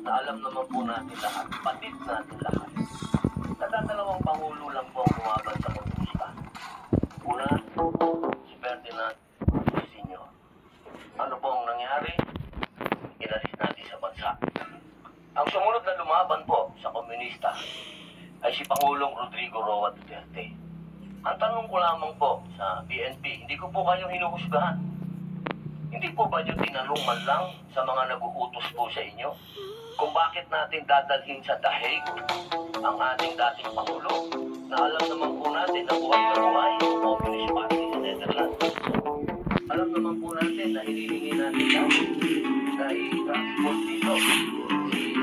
[SPEAKER 9] na alam naman po natin lahat, patid natin lahat. Nagdadalawang pangulo lang po ang lumaban sa komunista. Una, si Ferdinand Figueroa Duterte. Ang tanong ko lamang po sa PNP, hindi ko po kayo hinuhusgahan. Hindi po ba nyo tinanong man lang sa mga nag-uutos po sa inyo kung bakit natin dadalhin sa The Hague ang ating dating Pangulo na alam naman po natin na buhay na buhay ang Communist Party sa Netherlands. Alam naman po natin na hinihingi natin na i-transport dito si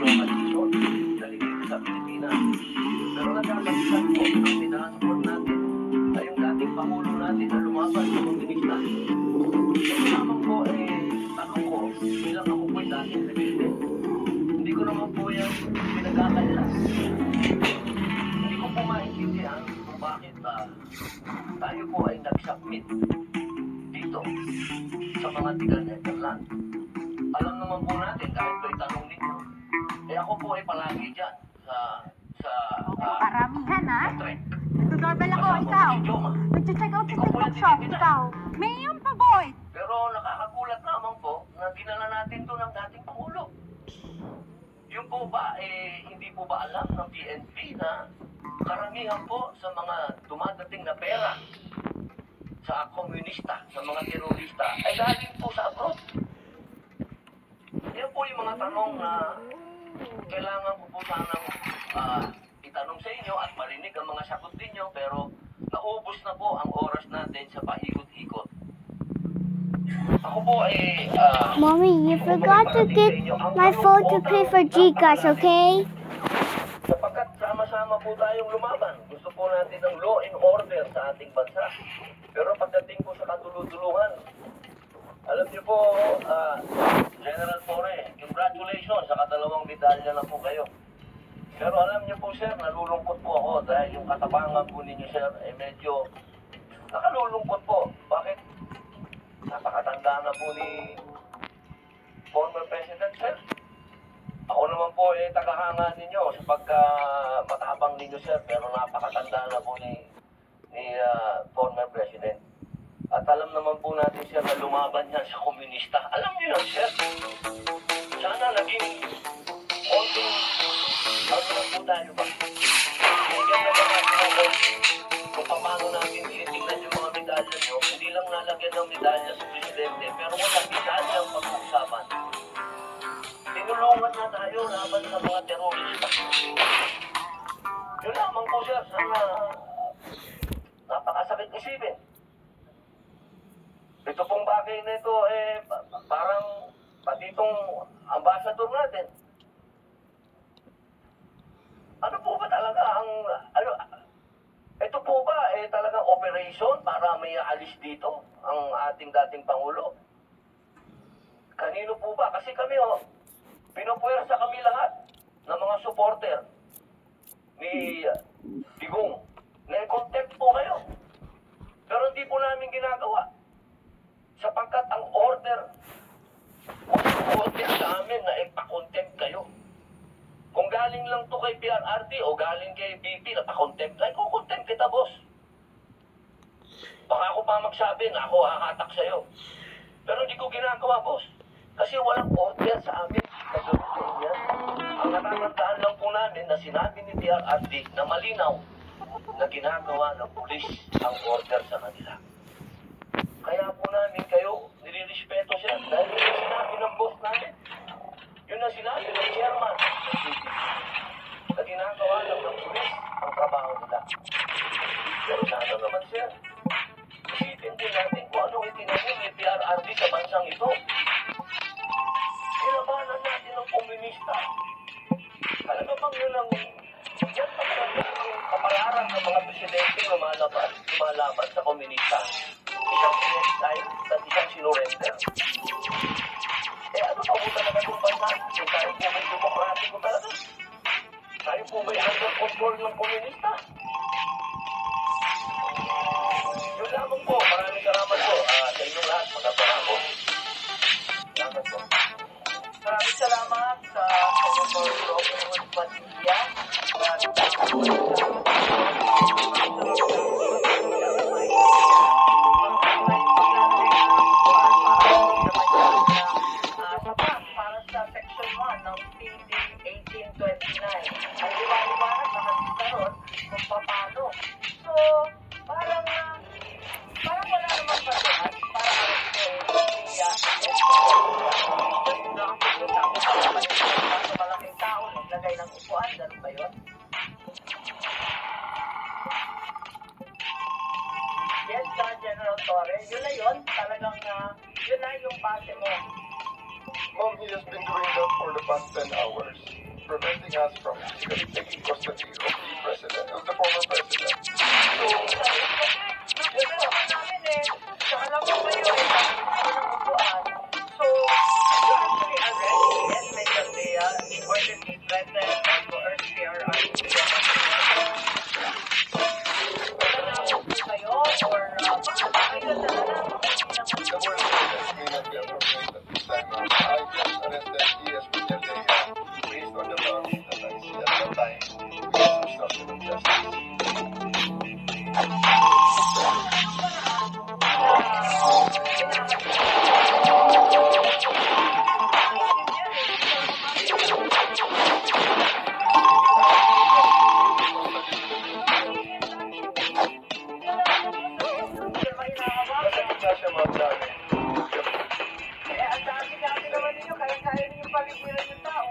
[SPEAKER 9] Roman Quezon dito sa Pilipinas. Pero nagkakagitan po ang tinransport natin ay yung dating Pangulo natin na lumaban sa komunista. Ito naman po tanong ko, bilang ako po'y dating rebelde. Hindi ko naman po yan pinagkakaila. Hindi ko po maintindihan kung bakit tayo po ay nag-submit dito sa mga tiga-Netherlands. Alam naman po natin, kahit po'y tanong ninyo, ako po ay palagi dyan
[SPEAKER 8] Karamihan, ha?
[SPEAKER 9] trek.
[SPEAKER 8] Nagdodoorbell ako, ikaw. Nag-check out sa TikTok shop, ikaw. Mayon pa, boy!
[SPEAKER 9] Pero nakakagulat naman po na dinala natin to ng dating Pangulo. Yung po ba, hindi po ba alam ng PNP na karamihan po sa mga dumadating na pera sa komunista, sa mga terorista, ay galing po sa abroad. Yan po yung mga tanong na kailangan ko po sanang itanong sa inyo at marinig ang mga sagot ninyo, pero naubos na po ang oras natin sa paikot-ikot. Ako po
[SPEAKER 4] Mommy, you forgot to get my phone to pay for Gcash, okay?
[SPEAKER 9] sapagkat sama-sama po tayong lumaban. Gusto po natin ng law and order sa ating bansa. Pero pagdating po sa katulutuluhan, alam niyo po, General Torre, congratulations sa kadalawang medalya na po kayo. Pero alam niyo po, sir, nalulungkot po ako dahil yung katapangan po ninyo, sir, medyo nakalulungkot po. Bakit? Napakatanda na po ni former President, sir. Ako naman po tagahanga ninyo sa pagka-matapang ninyo, sir, pero napakatanda na po ni former President. At alam naman po natin, sir, na lumaban yan sa komunista. Alam niyo yun, sir. Sana naging konting ano lang po tayo ba? Hindi na naman kung paano natin tinitingnan yung mga medalya nyo, hindi lang nalagyan ng medalya sa Presidente, pero wala medalya ang pag-uusapan. Tinulungan na tayo laban sa mga terorista. Yun lamang po, sir. Sana napakasakit isipin. Ito pong bagay na ito, parang pati itong ambassador natin. Ano po ba talaga ang, ito po ba talagang operation para may alis dito ang ating dating Pangulo? Kanino po ba? Kasi kami, pinupuwersa kami lahat ng mga supporter ni Digong. Na-contempt po kayo. Pero hindi po namin ginagawa. Sapagkat ang order sa amin na ipakontempt kayo. Kung galing lang to kay PRRD o galing kay BP na pa-contempt, ay kukontempt kita, boss. Baka ako pa magsabi na ako hahatak sa'yo. Pero hindi ko ginagawa, boss. Kasi walang order sa amin. Ang natatandaan lang po namin na sinabi ni PRRD na malinaw na ginagawa ng pulis ang order sa kanila. Kaya po namin kayo nilirespeto siya dahil yun ang sinabi ng boss namin. Yun ang sinabi ng chairman na ginagawa lang ng pulis ang trabaho nila. Pero sana naman, sir, isipin din natin kung anong itinanim ni PRRD sa bansang ito. Kinabanan natin ng komunista. Talaga bang yun ang kapalaran ng mga presidente lumalaban sa komunista? Isang sinexile at isang sinurrender. Ano pa po talaga itong bansa? Kung tayo po may demokratiko talaga? Tayo po may under control ng komunista? Yun lamang po. Maraming salamat po sa inyong lahat. Magkaparako. Salamat po.
[SPEAKER 3] Maraming salamat sa Senator Robert Padilla. Para sa Section 1 ng PD 1829, ang liwanag ng ron kung paano. So, parang wala namang batuhan para sa malaking tao, naglagay ng upuan, ganun ba yun? Yes, General Torre, yun na yun, talagang yun na yung base mo.
[SPEAKER 6] Ma'am, he has been doing that for the past 10 hours, preventing us from physically taking custody of the president, of the former president. So,
[SPEAKER 3] Yes, namin alam mo ba yun, ng upuan. So, you actually arrest and make a deal in order to threaten and coerce PRR. Kayo, or bakit kayo talaga?
[SPEAKER 6] the word may not be appropriate at this time. I just arrested E.S. Miguel based on the grounds that I see at that time with obstruction of justice. Siya mag-dali.
[SPEAKER 3] Ang dami naman ninyo, kaya ninyo paligiran yung tao.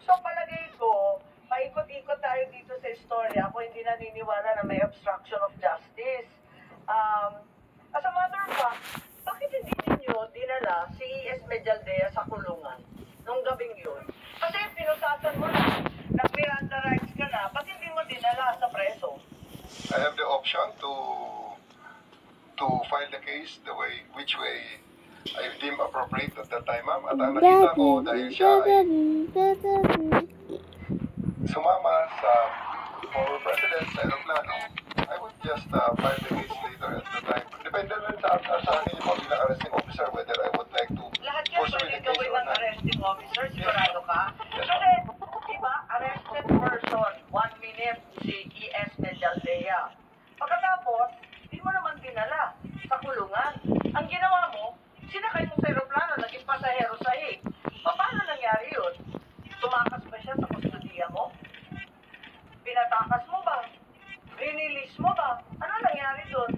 [SPEAKER 3] So palagay ko, paikot-ikot tayo dito sa istorya kung hindi naniniwala na may obstruction of justice. As a matter of fact, bakit hindi ninyo dinala si E.S. Medialdea sa kulungan nung gabing yun? Kasi pinutasan mo na, nag-Miranda rights ka na, ba't hindi mo dinala sa preso?
[SPEAKER 6] I have the option to file the case the way which way I deem appropriate at that time, ma'am. At ang nakita ko dahil siya ay sumama sa former president sa aeroplano, I would just file the case later at the time. Depende rin sa akin yung bilang arresting officer whether I would like to
[SPEAKER 3] Lahat yan
[SPEAKER 6] pursue
[SPEAKER 3] pwede
[SPEAKER 6] the case
[SPEAKER 3] gawin
[SPEAKER 6] or
[SPEAKER 3] ng
[SPEAKER 6] not.
[SPEAKER 3] arresting officer, sigurado ka?
[SPEAKER 6] Yes.
[SPEAKER 3] Kasi, diba, arrested person, 1 minute, si E.S. Medialdea. Pagkatapos, di mo naman dinala sa kulungan. Ang ginawa mo, sinakay mo sa aeroplano, naging pasahero sa Paano nangyari yun? Tumakas ba siya sa kustudiya mo? Pinatakas mo ba? Rinilis mo ba? Ano nangyari doon?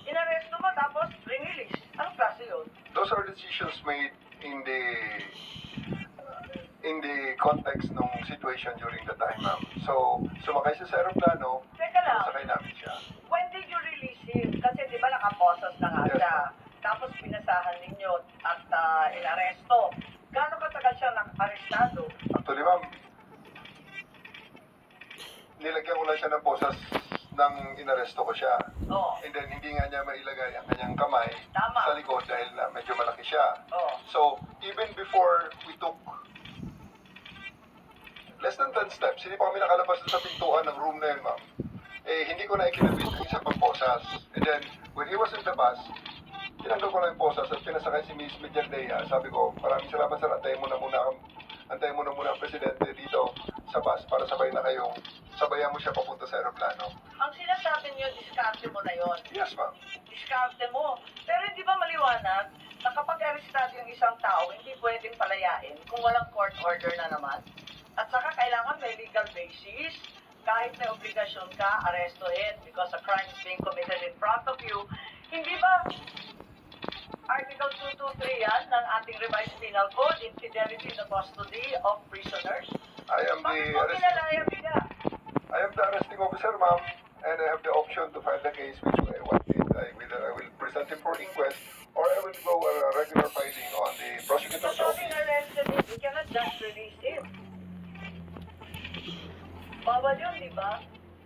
[SPEAKER 3] Inaresto mo tapos rinilis. Anong klase yun?
[SPEAKER 6] Those are decisions made in the context ng situation during the time, ma'am. So, sumakay siya sa aeroplano,
[SPEAKER 3] Teka lang.
[SPEAKER 6] sakay namin siya.
[SPEAKER 3] When did you release him? Kasi di ba nakaposas na nga
[SPEAKER 6] Yes,
[SPEAKER 3] siya. Tapos pinasahan ninyo at inaresto. Gano'ng katagal siya naka-arestado?
[SPEAKER 6] Actually, ma'am, nilagyan ko lang siya ng posas nang inaresto ko siya.
[SPEAKER 3] Oo.
[SPEAKER 6] And then, hindi nga niya mailagay ang kanyang kamay
[SPEAKER 3] Tama.
[SPEAKER 6] sa likod dahil na medyo malaki siya.
[SPEAKER 3] Oo.
[SPEAKER 6] So, even before we took less than 10 steps, hindi pa kami nakalabas sa pintuan ng room na yun, ma'am. Hindi ko na ikinabit ang isa pang posas. And then, when he was in the bus, tinanggal ko lang yung posas at pinasakay si Miss Medialdea. Sabi ko, maraming salamat sir, antayin mo na muna ang presidente dito sa bus para sabayan mo siya papunta sa aeroplano.
[SPEAKER 3] Ang sinasabi niyo, diskarte mo na yon.
[SPEAKER 6] Yes, ma'am.
[SPEAKER 3] Diskarte mo. Pero hindi ba maliwanag na kapag arestado yung isang tao, hindi pwedeng palayain kung walang court order na naman? At saka kailangan may legal basis. Kahit may obligasyon ka, arestuhin because a crime is being committed in front of you. Hindi ba Article 223 yan ng ating revised penal code, infidelity in the custody of prisoners?
[SPEAKER 6] I am
[SPEAKER 3] Bakit mo pinalaya biga?
[SPEAKER 6] I am the arresting officer, ma'am, and I have the option to file the case which way I want it. Whether I will present him for inquest or I will go a regular filing on the prosecutor's
[SPEAKER 3] So, having
[SPEAKER 6] office.
[SPEAKER 3] arrested him, you cannot just release him. Bawal yun, di ba?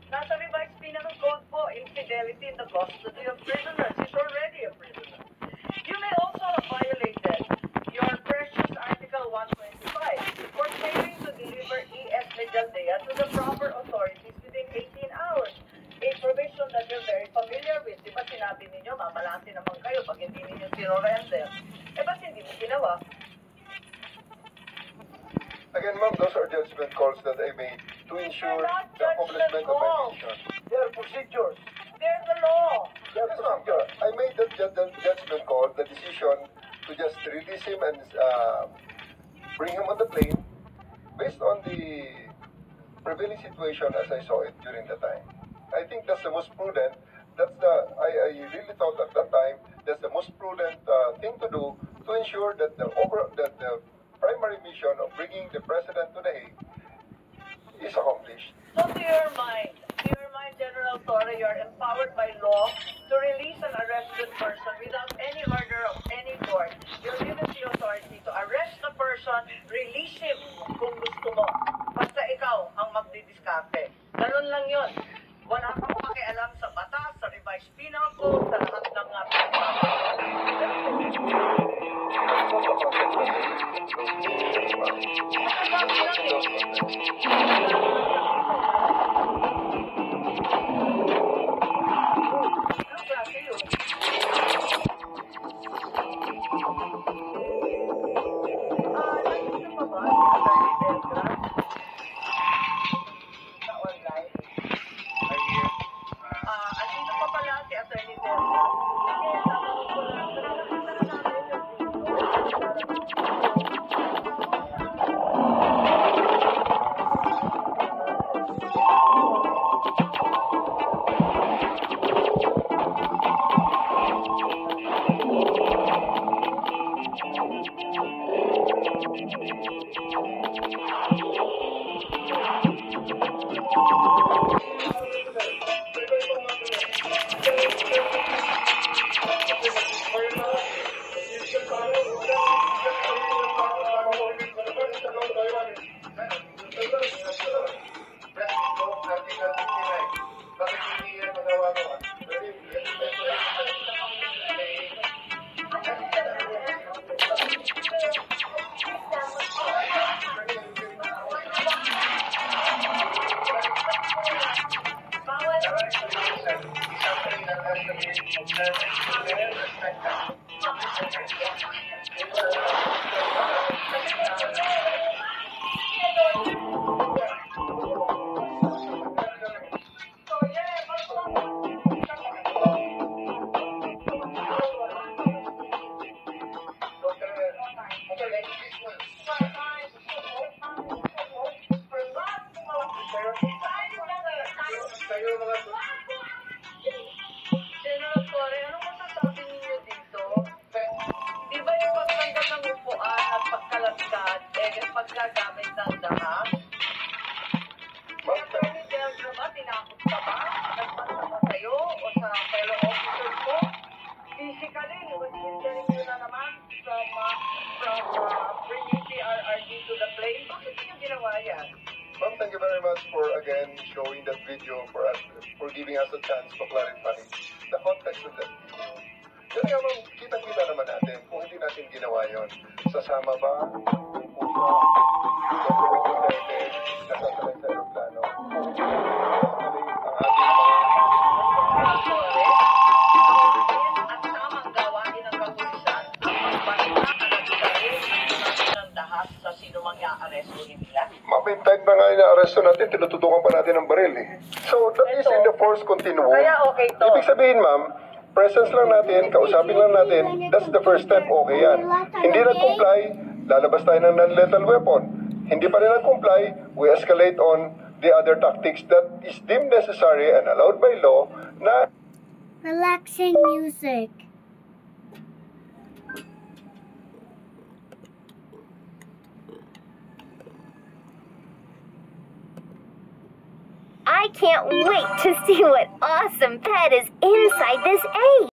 [SPEAKER 3] Nasa revised penal code po, infidelity in the custody of prisoners. He's already a prisoner. You may also have violated your precious Article 125 for failing to deliver E.S. Medialdea to the proper authorities within 18 hours. A provision that you're very familiar with. Di ba sinabi ninyo, mamalati naman kayo pag hindi ninyo sinurrender. Ba't hindi mo ginawa?
[SPEAKER 6] Again, ma'am, those are judgment calls that I made to ensure the accomplishment of my mission.
[SPEAKER 2] There are procedures.
[SPEAKER 3] There's the law.
[SPEAKER 6] Yes, ma'am. I made that judgment call, the decision to just release him and bring him on the plane based on the prevailing situation as I saw it during the time. I think that's the most prudent. I really thought at that time that's the most prudent thing to do to ensure that the primary mission of bringing the president to The Hague is accomplished.
[SPEAKER 3] So to your mind, General Torre, you are empowered by law to release an arrested person without any order of any court. You're given the authority to arrest the person, release him kung gusto mo. Basta ikaw ang magdidiskarte. Ganun lang yun. Wala kang pakialam sa batas, sa revised penal code, sa lahat ng General Torre, ano masasabi ninyo dito? Di ba yung pagtanggap ng upuan at pagkalagkad, pagkagamit ng dahas? Attorney Delgado ba, tinakot ka ba? Nagpasa ba sa'yo o sa fellow officer ko? Physically, hindering nyo na naman from bringing PRRD to the plane. Bakit nyo ginawa yan?
[SPEAKER 6] Ma'am, thank you very much for again showing that video for us, for giving us a chance to clarify the context of that video. Yan nga ma'am, kitang-kita naman natin kung hindi natin ginawa yon. Sasama ba yung pusa, yung united, nakasalay sa aeroplano, kung hindi natin ang ating
[SPEAKER 3] at tamang gawain ng kapulisan ang pagbalita na nagbigay ng dahas sa sino mang i-aresto nila.
[SPEAKER 6] Ma'am, type na nga ina-aresto natin, tinututukan pa natin ng baril eh. So, that is in the force continuum.
[SPEAKER 3] Kaya okay to.
[SPEAKER 6] Ibig sabihin, ma'am, presence lang natin, kausapin lang natin, that's the first step, okay yan. Hindi nag-comply, lalabas tayo ng non-lethal weapon. Hindi pa rin nag-comply, we escalate on the other tactics that is deemed necessary and allowed by law na
[SPEAKER 4] Relaxing music.
[SPEAKER 8] I can't wait to see what awesome pet is inside this egg.